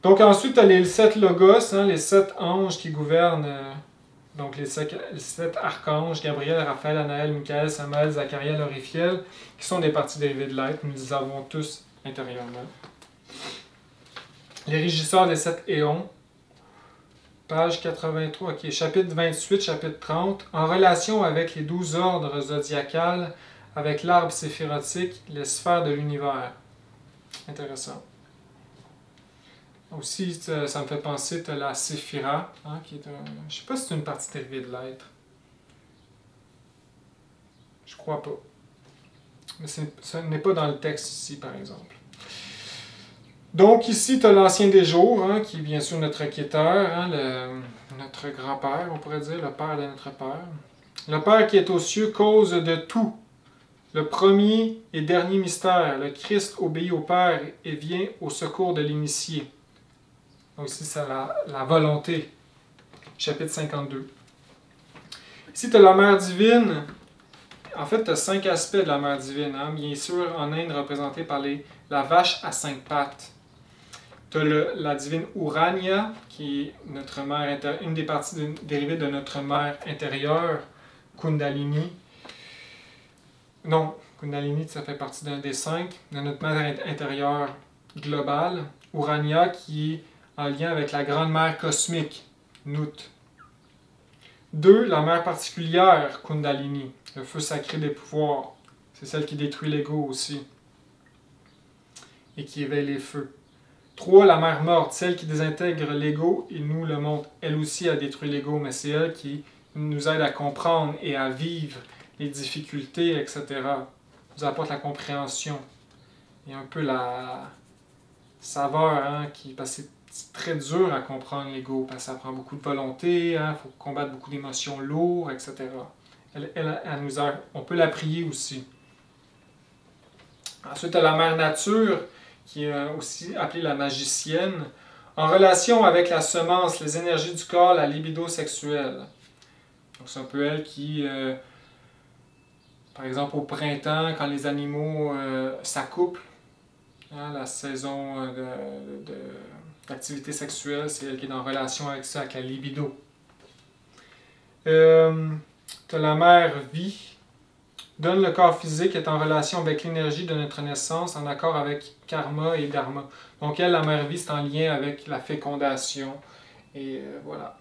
Donc ensuite, tu as les 7 logos, hein, les 7 anges qui gouvernent, donc les 7 archanges, Gabriel, Raphaël, Anaël, Michaël, Samaël, Zachariel, Orifiel, qui sont des parties dérivées de l'être. Nous les avons tous intérieurement. Les régisseurs des 7 éons, page 83, ok, chapitre 28, chapitre 30, en relation avec les 12 ordres zodiacales, avec l'arbre séphirotique, les sphères de l'univers. Intéressant. Aussi, ça me fait penser à la séphira, hein, qui est un... Je ne sais pas si c'est une partie dérivée de l'être. Je crois pas. Mais ça n'est pas dans le texte ici, par exemple. Donc ici, tu as l'ancien des jours, hein, qui est bien sûr notre quêteur, hein, notre grand-père, on pourrait dire, le père de notre père. Le Père qui est aux cieux, cause de tout. Le premier et dernier mystère, le Christ obéit au Père et vient au secours de l'initié. Donc ici, c'est la volonté. Chapitre 52. Ici, tu as la mère divine. En fait, tu as 5 aspects de la mère divine. Hein. Bien sûr, en Inde, représentée par la vache à 5 pattes. Tu as la divine Urania, qui est notre mère une des parties dérivées de notre mère intérieure, Kundalini. Non, Kundalini, ça fait partie d'un des 5, de notre mère intérieure globale. Urania, qui est en lien avec la grande mère cosmique, Nut. 2, la mère particulière, Kundalini, le feu sacré des pouvoirs. C'est celle qui détruit l'ego aussi et qui éveille les feux. 3, la mère morte, celle qui désintègre l'ego et nous le montre. Elle aussi a détruit l'ego, mais c'est elle qui nous aide à comprendre et à vivre les difficultés, etc. Nous apporte la compréhension et un peu la saveur, hein, parce que c'est très dur à comprendre l'ego, parce que ça prend beaucoup de volonté, hein, faut combattre beaucoup d'émotions lourdes, etc. Elle nous aide. On peut la prier aussi. Ensuite, à la mère nature, qui est aussi appelée la magicienne. En relation avec la semence, les énergies du corps, la libido sexuelle. Donc c'est un peu elle qui, par exemple au printemps, quand les animaux s'accouplent, hein, la saison d'activité sexuelle, c'est elle qui est en relation avec ça, avec la libido. Tu as la mère vie, donne le corps physique, est en relation avec l'énergie de notre naissance, en accord avec karma et dharma. Donc elle, la mère vie, c'est en lien avec la fécondation. Et voilà.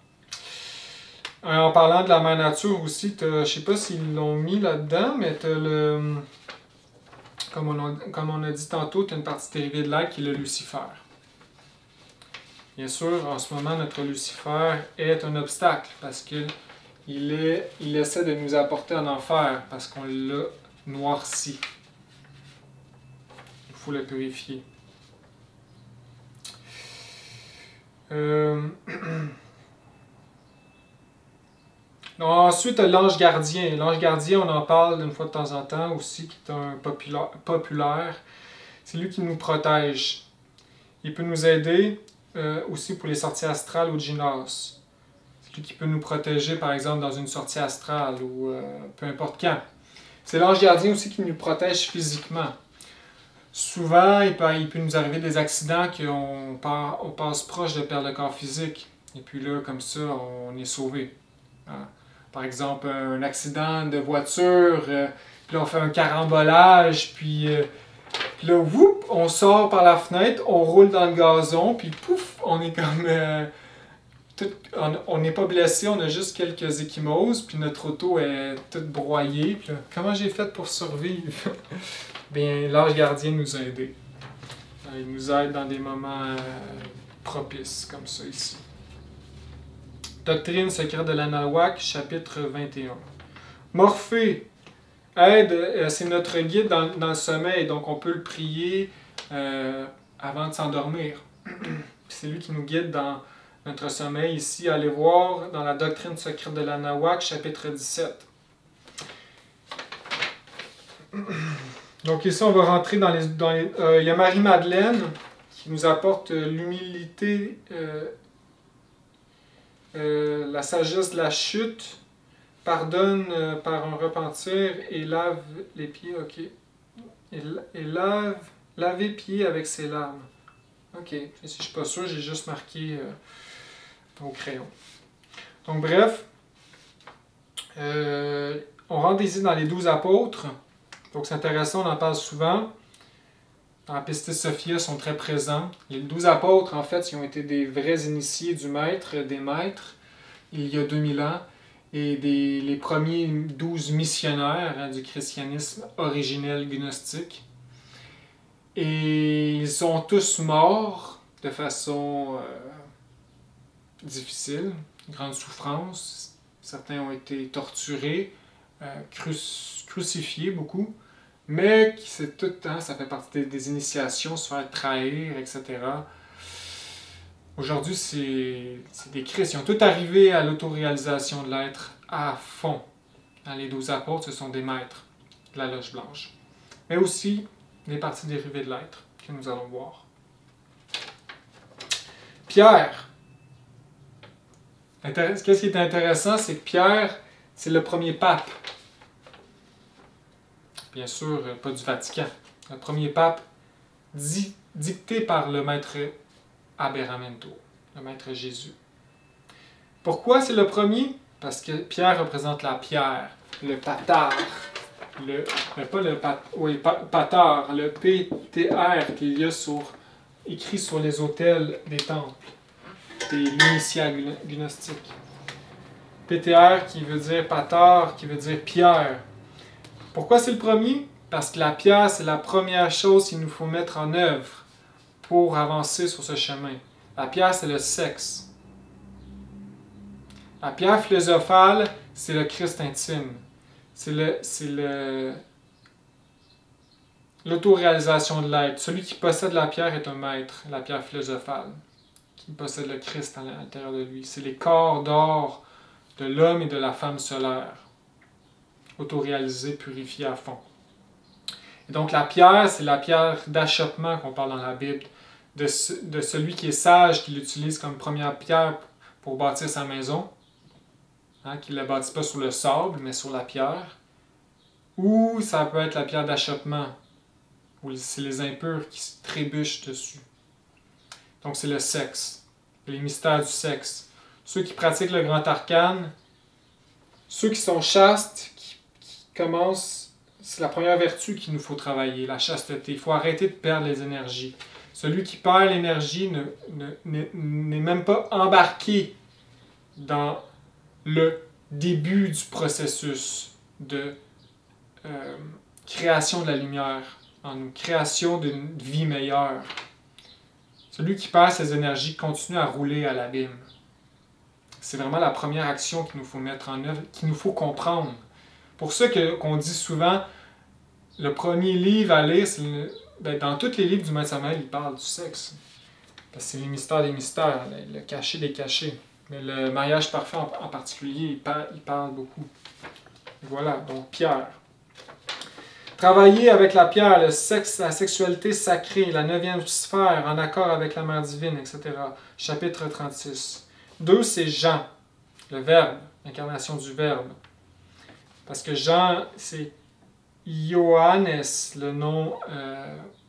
En parlant de la mère nature aussi, je ne sais pas s'ils l'ont mis là-dedans, mais tu as le... Comme on a dit tantôt, tu as une partie dérivée de l'air qui est le Lucifer. Bien sûr, en ce moment, notre Lucifer est un obstacle parce qu'il essaie de nous apporter en enfer parce qu'on l'a noirci. Il faut le purifier. Ensuite, l'ange gardien. L'ange gardien, on en parle d'une fois de temps en temps aussi, qui est un populaire. C'est lui qui nous protège. Il peut nous aider aussi pour les sorties astrales ou de gymnase. C'est lui qui peut nous protéger, par exemple, dans une sortie astrale ou peu importe quand. C'est l'ange gardien aussi qui nous protège physiquement. Souvent, il peut nous arriver des accidents qu'on passe proche de perdre le corps physique. Et puis là, comme ça, on est sauvé. Hein? Par exemple, un accident de voiture, puis là, on fait un carambolage, puis là, whoop, on sort par la fenêtre, on roule dans le gazon, puis pouf, on est comme... on n'est pas blessé, on a juste quelques ecchymoses, puis notre auto est toute broyée. Puis là, comment j'ai fait pour survivre? Bien, l'ange gardien nous a aidés. Il nous aide dans des moments propices, comme ça ici. Doctrine secrète de l'Anahuac, chapitre 21. Morphée aide, c'est notre guide dans le sommeil, donc on peut le prier avant de s'endormir. C'est lui qui nous guide dans notre sommeil ici. Allez voir dans la doctrine secrète de l'Anahuac, chapitre 17. Donc ici, on va rentrer dans les... il y a Marie-Madeleine qui nous apporte l'humilité, la sagesse de la chute, pardonne par un repentir et lave les pieds, ok. Et lave les pieds avec ses larmes. Ok, si je ne suis pas sûr, j'ai juste marqué au crayon. Donc bref, on rentre ici dans les 12 apôtres. Donc c'est intéressant, on en parle souvent. Dans la Pistis Sophia, sont très présents. Les 12 apôtres, en fait, ils ont été des vrais initiés du maître, des maîtres, il y a 2000 ans. Et les premiers 12 missionnaires du christianisme originel gnostique. Et ils sont tous morts de façon difficile, grande souffrance. Certains ont été torturés, crucifiés beaucoup. Mais c'est tout le temps, ça fait partie des initiations, se faire trahir, etc. Aujourd'hui, c'est des Christ. Ils ont tous arrivé à l'autoréalisation de l'être à fond. Les 12 apôtres, ce sont des maîtres de la loge blanche. Mais aussi des parties dérivées de l'être que nous allons voir. Pierre. Qu'est-ce qui est intéressant, c'est que Pierre, c'est le premier pape. Bien sûr, pas du Vatican. Le premier pape dicté par le maître Aberramento, le maître Jésus. Pourquoi c'est le premier? Parce que Pierre représente la pierre, le patar, patar, le PTR qu'il y a écrit sur les autels des temples, des l'initiat gnostique. PTR qui veut dire patar, qui veut dire pierre. Pourquoi c'est le premier? Parce que la pierre, c'est la première chose qu'il nous faut mettre en œuvre pour avancer sur ce chemin. La pierre, c'est le sexe. La pierre philosophale, c'est le Christ intime. C'est l'autoréalisation de l'être. Celui qui possède la pierre est un maître, la pierre philosophale, qui possède le Christ à l'intérieur de lui. C'est les corps d'or de l'homme et de la femme solaire, autoréalisés, purifiés à fond. Et donc la pierre, c'est la pierre d'achoppement qu'on parle dans la Bible, de celui qui est sage, qui l'utilise comme première pierre pour bâtir sa maison, hein, qui ne la bâtit pas sur le sable, mais sur la pierre. Ou ça peut être la pierre d'achoppement, où c'est les impurs qui se trébuchent dessus. Donc c'est le sexe, les mystères du sexe. Ceux qui pratiquent le grand arcane, ceux qui sont chastes, qui commencent, c'est la première vertu qu'il nous faut travailler, la chasteté. Il faut arrêter de perdre les énergies. Celui qui perd l'énergie n'est même pas embarqué dans le début du processus de création de la lumière en nous, création d'une vie meilleure. Celui qui perd ses énergies continue à rouler à l'abîme. C'est vraiment la première action qu'il nous faut mettre en œuvre, qu'il nous faut comprendre. Pour ça qu'on dit souvent, le premier livre à lire, dans tous les livres du Maître Samael, il parle du sexe. Parce que c'est les mystères des mystères, le caché des cachés. Mais le mariage parfait en particulier, il parle beaucoup. Voilà, donc Pierre. Travailler avec la pierre, le sexe, la sexualité sacrée, la 9e sphère, en accord avec la mère divine, etc. Chapitre 36. 2, c'est Jean, le Verbe, l'incarnation du Verbe. Parce que Jean, c'est Ioannes, le nom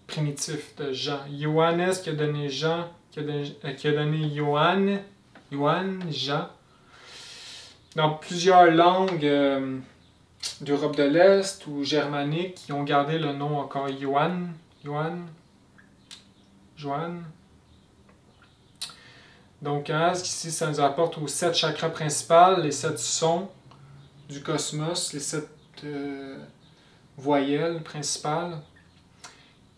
primitif de Jean. Ioannes qui a donné Jean, qui a donné Ioann, Jean. Dans plusieurs langues d'Europe de l'Est ou germaniques qui ont gardé le nom encore Johann. Donc, ici, ça nous apporte aux 7 chakras principaux, les 7 sons du cosmos, les 7 voyelles principales,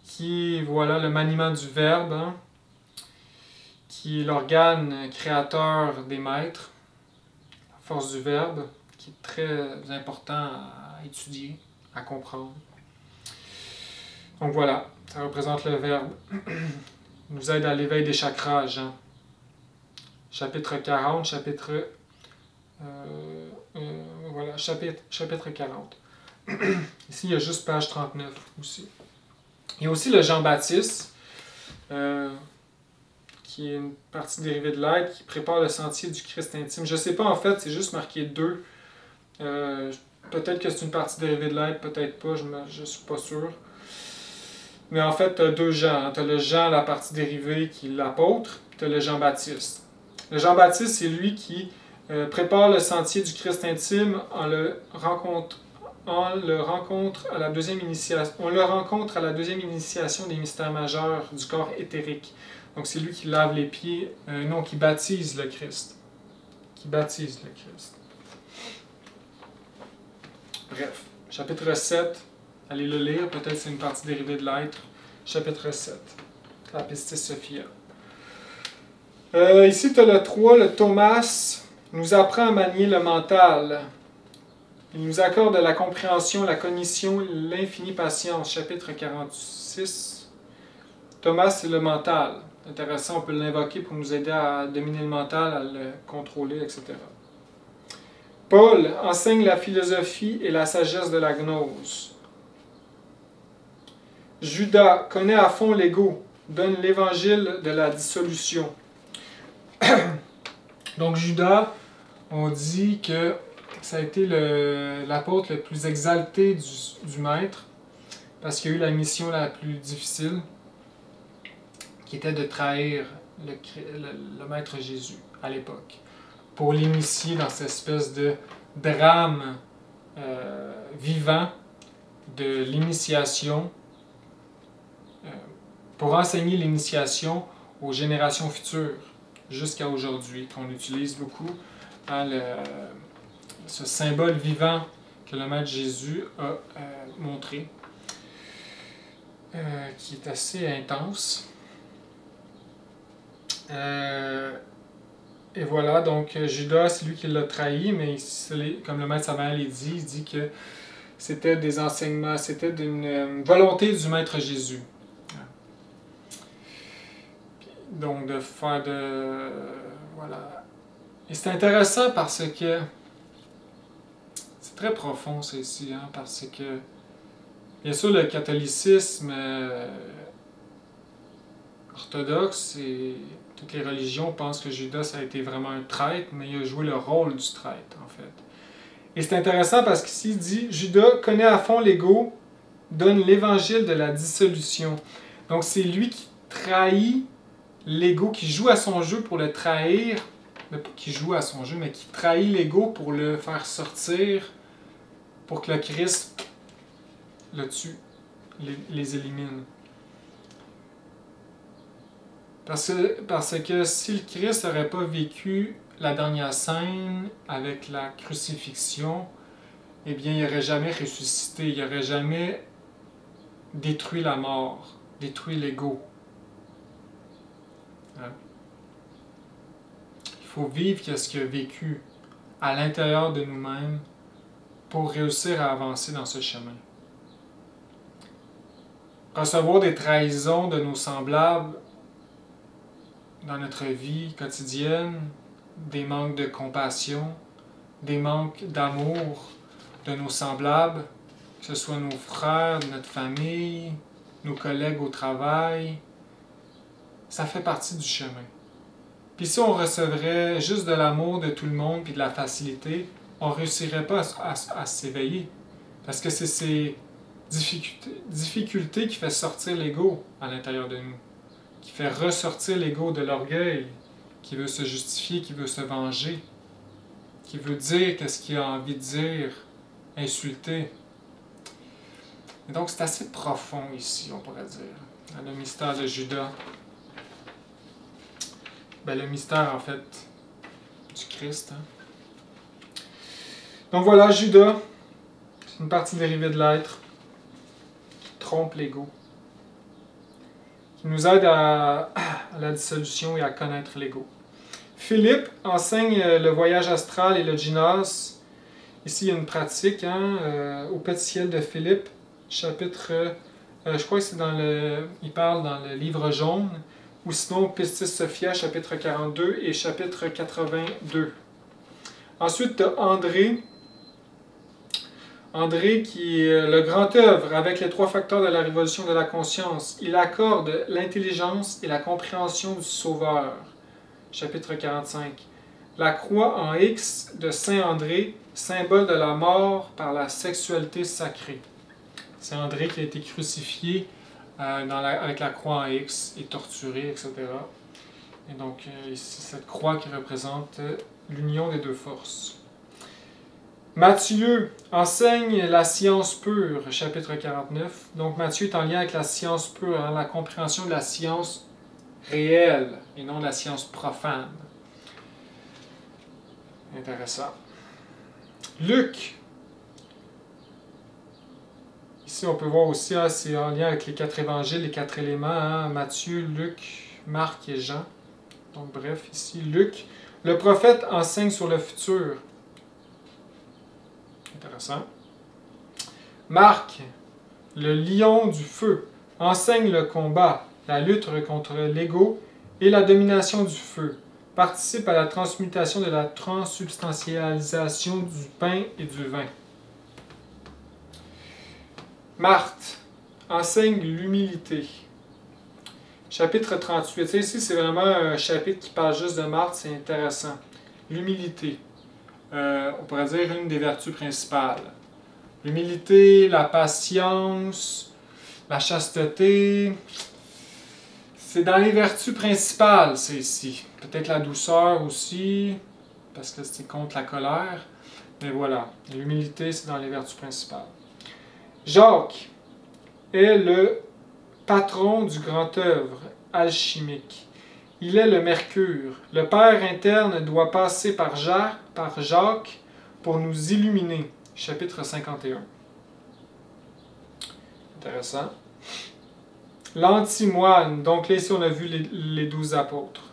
qui, voilà, le maniement du verbe, hein, qui est l'organe créateur des maîtres, la force du verbe, qui est très important à étudier, à comprendre. Donc voilà, ça représente le verbe. Il nous aide à l'éveil des chakras, Jean. Chapitre 40, chapitre 40. Ici, il y a juste page 39 aussi. Il y a aussi le Jean-Baptiste, qui est une partie dérivée de l'être, qui prépare le sentier du Christ intime. Je ne sais pas, en fait, c'est juste marqué 2. Peut-être que c'est une partie dérivée de l'être, peut-être pas, je ne suis pas sûr. Mais en fait, tu as 2 Jean. Tu as le Jean, la partie dérivée, qui est l'apôtre, puis tu as le Jean-Baptiste. Le Jean-Baptiste, c'est lui qui prépare le sentier du Christ intime on le rencontre à la deuxième initiation des mystères majeurs du corps éthérique. Donc c'est lui qui lave les pieds, non, qui baptise le Christ. Bref, chapitre 7, allez le lire, peut-être c'est une partie dérivée de l'être. Chapitre 7, la Pistis Sophia. Ici, tu as le 3, le Thomas nous apprend à manier le mental. Il nous accorde la compréhension, la cognition, l'infinie patience. Chapitre 46. Thomas, c'est le mental. Intéressant, on peut l'invoquer pour nous aider à dominer le mental, à le contrôler, etc. Paul enseigne la philosophie et la sagesse de la gnose. Judas connaît à fond l'ego, donne l'évangile de la dissolution. Donc Judas, on dit que ça a été l'apôtre le plus exalté du maître, parce qu'il a eu la mission la plus difficile, qui était de trahir le maître Jésus à l'époque, pour l'initier dans cette espèce de drame vivant de l'initiation, pour enseigner l'initiation aux générations futures, jusqu'à aujourd'hui, qu'on utilise beaucoup, hein, ce symbole vivant que le Maître Jésus a montré, qui est assez intense. Et voilà, donc Judas, c'est lui qui l'a trahi, mais comme le Maître Samael il dit que c'était des enseignements, c'était d'une volonté du Maître Jésus. Donc de faire de... Voilà. Et c'est intéressant parce que c'est très profond, c'est ici, hein, parce que bien sûr le catholicisme orthodoxes et toutes les religions pensent que Judas a été vraiment un traître, mais il a joué le rôle du traître, en fait. Et c'est intéressant parce qu'ici, il dit « Judas connaît à fond l'ego, donne l'évangile de la dissolution. » Donc, c'est lui qui trahit l'ego, qui joue à son jeu pour le trahir, pas qui joue à son jeu, mais qui trahit l'ego pour le faire sortir, pour que le Christ le tue, les élimine. Parce que si le Christ n'aurait pas vécu la dernière scène avec la crucifixion, eh bien, il n'aurait jamais ressuscité, il n'aurait jamais détruit la mort, détruit l'ego. Hein? Il faut vivre ce qu'il a vécu à l'intérieur de nous-mêmes pour réussir à avancer dans ce chemin. Recevoir des trahisons de nos semblables dans notre vie quotidienne, des manques de compassion, des manques d'amour de nos semblables, que ce soit nos frères, notre famille, nos collègues au travail, ça fait partie du chemin. Puis si on recevrait juste de l'amour de tout le monde puis de la facilité, on ne réussirait pas à s'éveiller. Parce que c'est ces difficultés qui fait sortir l'ego à l'intérieur de nous, qui fait ressortir l'ego de l'orgueil, qui veut se justifier, qui veut se venger, qui veut dire qu'est-ce qu'il a envie de dire, insulter. Et donc c'est assez profond ici, on pourrait dire, le mystère de Judas. Ben, le mystère, en fait, du Christ. Hein. Donc voilà, Judas, c'est une partie dérivée de l'être qui trompe l'ego, qui nous aide à la dissolution et à connaître l'ego. Philippe enseigne le voyage astral et le gymnase. Ici, il y a une pratique au petit ciel de Philippe, chapitre, je crois que c'est il parle dans le livre jaune, ou sinon Pistis Sophia, chapitre 42 et chapitre 82. Ensuite, tu as André qui est le grand œuvre avec les 3 facteurs de la révolution de la conscience. Il accorde l'intelligence et la compréhension du Sauveur, chapitre 45. La croix en X de Saint André, symbole de la mort par la sexualité sacrée. C'est André qui a été crucifié avec la croix en X et torturé, etc. Et donc, ici, cette croix qui représente l'union des deux forces. Matthieu enseigne la science pure, chapitre 49. Donc, Matthieu est en lien avec la science pure, la compréhension de la science réelle et non de la science profane. Intéressant. Luc. Ici, on peut voir aussi, c'est en lien avec les 4 évangiles, les 4 éléments, Matthieu, Luc, Marc et Jean. Donc, bref, ici, Luc. Le prophète enseigne sur le futur. Intéressant. Marc, le lion du feu, enseigne le combat, la lutte contre l'ego et la domination du feu. Participe à la transmutation de la transsubstantialisation du pain et du vin. Marthe enseigne l'humilité. Chapitre 38. Ici, c'est vraiment un chapitre qui parle juste de Marthe, c'est intéressant. L'humilité. On pourrait dire une des vertus principales. L'humilité, la patience, la chasteté. C'est dans les vertus principales, c'est ici. Peut-être la douceur aussi, parce que c'est contre la colère. Mais voilà, l'humilité, c'est dans les vertus principales. Jacques est le patron du grand œuvre alchimique. Il est le Mercure. Le Père interne doit passer par Jacques pour nous illuminer. Chapitre 51. Intéressant. L'antimoine. Donc là, ici, on a vu les 12 apôtres.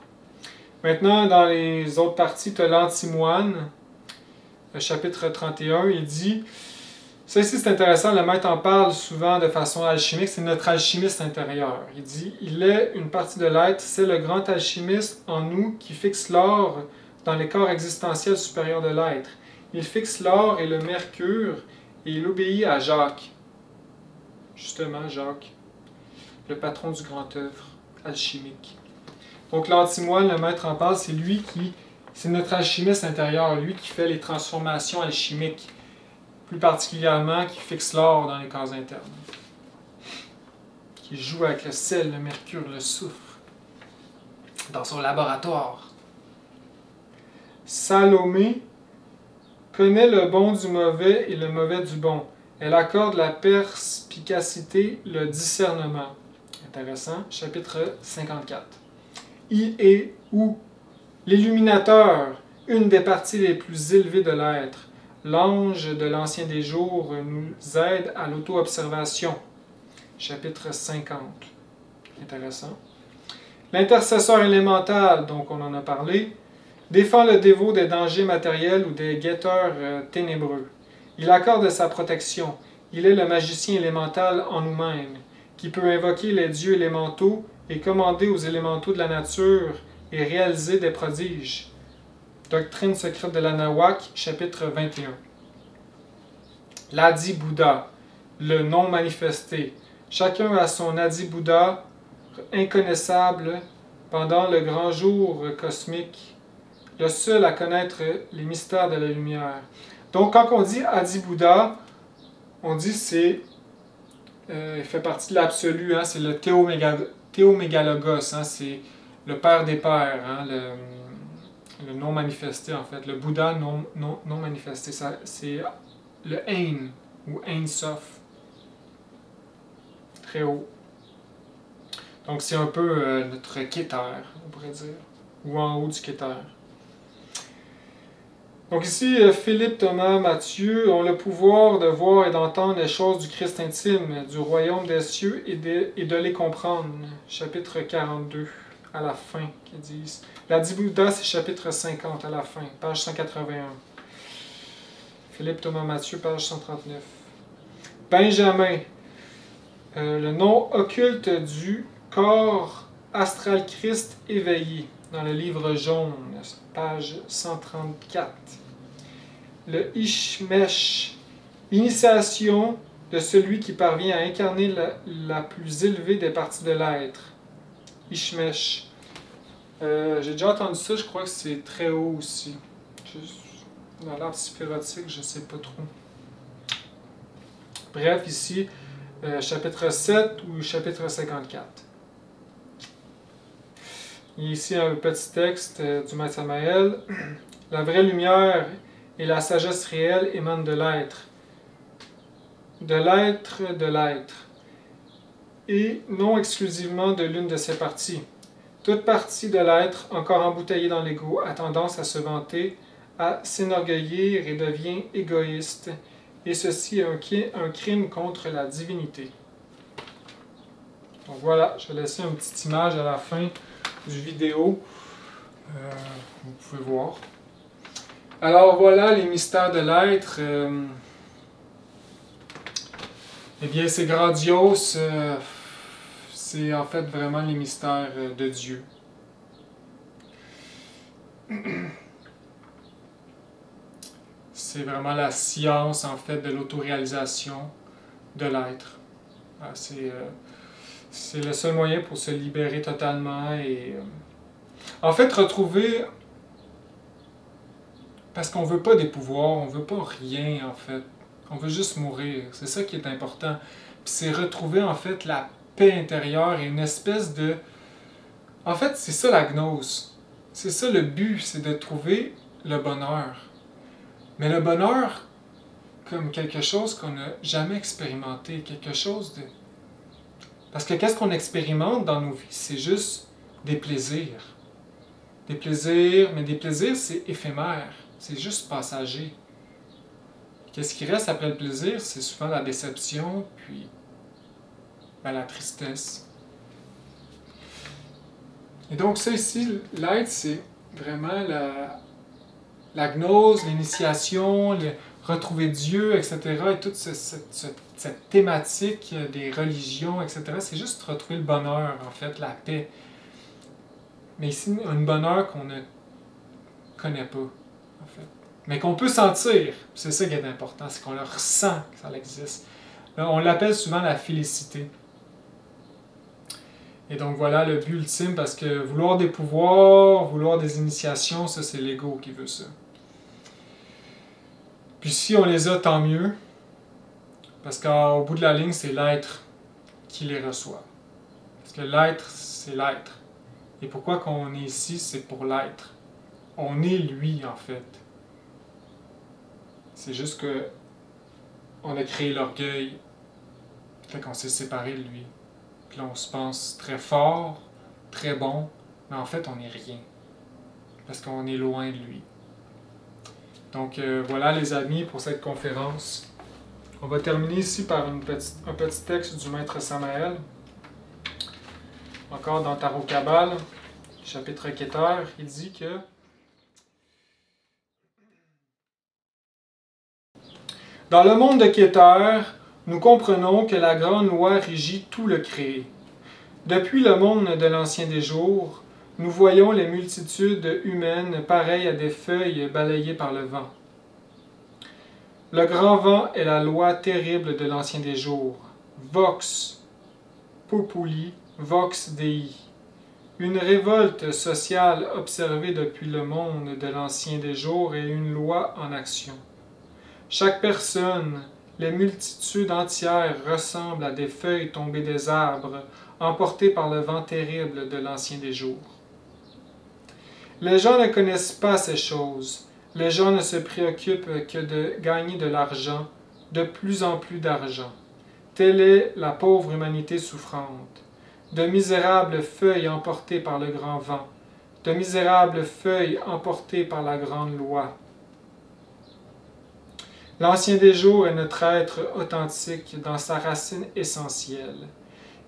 Maintenant, dans les autres parties, tu as l'antimoine. Chapitre 31, il dit... Ça ici, c'est intéressant, le maître en parle souvent de façon alchimique, c'est notre alchimiste intérieur. Il dit, il est une partie de l'être, c'est le grand alchimiste en nous qui fixe l'or dans les corps existentiels supérieurs de l'être. Il fixe l'or et le mercure et il obéit à Jacques. Justement, Jacques, le patron du grand œuvre alchimique. Donc l'antimoine, le maître en parle, c'est notre alchimiste intérieur, lui qui fait les transformations alchimiques, plus particulièrement qui fixe l'or dans les corps internes, qui joue avec le sel, le mercure, le soufre, dans son laboratoire. Salomé connaît le bon du mauvais et le mauvais du bon. Elle accorde la perspicacité, le discernement. Intéressant. Chapitre 54. I et ou l'illuminateur, une des parties les plus élevées de l'être. L'ange de l'ancien des jours nous aide à l'auto-observation. Chapitre 50. Intéressant. L'intercesseur élémental, donc on en a parlé, défend le dévot des dangers matériels ou des guetteurs ténébreux. Il accorde sa protection. Il est le magicien élémental en nous-mêmes, qui peut invoquer les dieux élémentaux et commander aux élémentaux de la nature et réaliser des prodiges. Doctrine secrète de l'Anahuac, chapitre 21. L'Adi Bouddha, le non manifesté. Chacun a son Adi Bouddha inconnaissable pendant le grand jour cosmique, le seul à connaître les mystères de la lumière. Donc, quand on dit Adi Bouddha, on dit il fait partie de l'absolu, hein, c'est le Théomégálogos, hein, c'est le père des pères, hein, le non manifesté en fait, le Bouddha non manifesté, c'est le Ein ou Ein Sof, très haut. Donc, c'est un peu notre Keter, on pourrait dire, ou en haut du Keter. Donc ici, Philippe, Thomas, Matthieu ont le pouvoir de voir et d'entendre les choses du Christ intime, du royaume des cieux et de les comprendre. Chapitre 42, à la fin, qu'ils disent. L'Adi Bouddha, c'est chapitre 50, à la fin, page 181. Philippe, Thomas, Matthieu, page 139. Benjamin, le nom occulte du corps astral Christ éveillé, dans le livre jaune, page 134. Le Ishmesh, initiation de celui qui parvient à incarner la plus élevée des parties de l'être. Ishmesh. J'ai déjà entendu ça, je crois que c'est très haut aussi. Dans l'art sphérotique, je ne sais pas trop. Bref, ici, chapitre 7 ou chapitre 54. Il y a ici un petit texte du Maître Samael. La vraie lumière et la sagesse réelle émanent de l'être. De l'être de l'être. Et non exclusivement de l'une de ses parties. Toute partie de l'être, encore embouteillée dans l'ego, a tendance à se vanter, à s'enorgueillir et devient égoïste. Et ceci est un crime contre la divinité. Donc voilà, je vais laisser une petite image à la fin du vidéo. Vous pouvez voir. Alors voilà les mystères de l'être. Eh bien, c'est grandiose. C'est en fait vraiment les mystères de Dieu. C'est vraiment la science en fait de l'autoréalisation de l'être. C'est le seul moyen pour se libérer totalement et en fait retrouver, parce qu'on veut pas des pouvoirs, on veut pas rien en fait, on veut juste mourir, c'est ça qui est important. Puis c'est retrouver en fait la paix intérieure et une espèce de, en fait c'est ça la gnose, c'est ça le but, c'est de trouver le bonheur, mais le bonheur comme quelque chose qu'on n'a jamais expérimenté, quelque chose de... Parce que qu'est-ce qu'on expérimente dans nos vies? C'est juste des plaisirs. Des plaisirs, mais des plaisirs, c'est éphémère. C'est juste passager. Qu'est-ce qui reste après le plaisir? C'est souvent la déception, puis la tristesse. Et donc ça ici, l'être, c'est vraiment la gnose, l'initiation, retrouver Dieu, etc. Et toute cette thématique des religions, etc. C'est juste retrouver le bonheur, en fait, la paix. Mais ici, un bonheur qu'on ne connaît pas, en fait. Mais qu'on peut sentir. C'est ça qui est important, c'est qu'on le ressent que ça existe. Là, on l'appelle souvent la félicité. Et donc voilà le but ultime, parce que vouloir des pouvoirs, vouloir des initiations, ça c'est l'ego qui veut ça. Puis si on les a, tant mieux, parce qu'au bout de la ligne, c'est l'être qui les reçoit. Parce que l'être, c'est l'être. Et pourquoi qu'on est ici, c'est pour l'être. On est lui, en fait. C'est juste que on a créé l'orgueil, fait qu'on s'est séparé de lui. Puis là, on se pense très fort, très bon, mais en fait, on n'est rien. Parce qu'on est loin de lui. Donc voilà les amis pour cette conférence. On va terminer ici par un petit texte du maître Samael. Encore dans Tarot Kabbale, chapitre Keter, il dit que dans le monde de Keter, nous comprenons que la grande loi régit tout le créé. Depuis le monde de l'ancien des jours, nous voyons les multitudes humaines pareilles à des feuilles balayées par le vent. Le grand vent est la loi terrible de l'ancien des jours. Vox populi, vox dei. Une révolte sociale observée depuis le monde de l'ancien des jours est une loi en action. Chaque personne, les multitudes entières ressemblent à des feuilles tombées des arbres, emportées par le vent terrible de l'ancien des jours. Les gens ne connaissent pas ces choses. Les gens ne se préoccupent que de gagner de l'argent, de plus en plus d'argent. Telle est la pauvre humanité souffrante. De misérables feuilles emportées par le grand vent, de misérables feuilles emportées par la grande loi. L'ancien des jours est notre être authentique dans sa racine essentielle.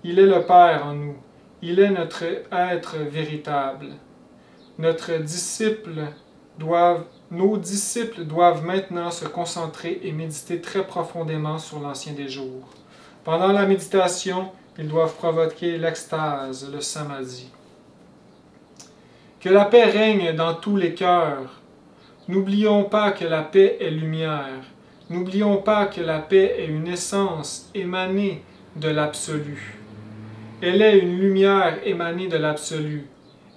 Il est le Père en nous. Il est notre être véritable. Nos disciples doivent maintenant se concentrer et méditer très profondément sur l'ancien des jours. Pendant la méditation, ils doivent provoquer l'extase, le samadhi. Que la paix règne dans tous les cœurs. N'oublions pas que la paix est lumière. N'oublions pas que la paix est une essence émanée de l'absolu. Elle est une lumière émanée de l'absolu.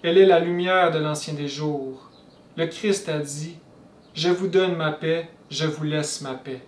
Elle est la lumière de l'ancien des jours. Le Christ a dit « Je vous donne ma paix, je vous laisse ma paix ».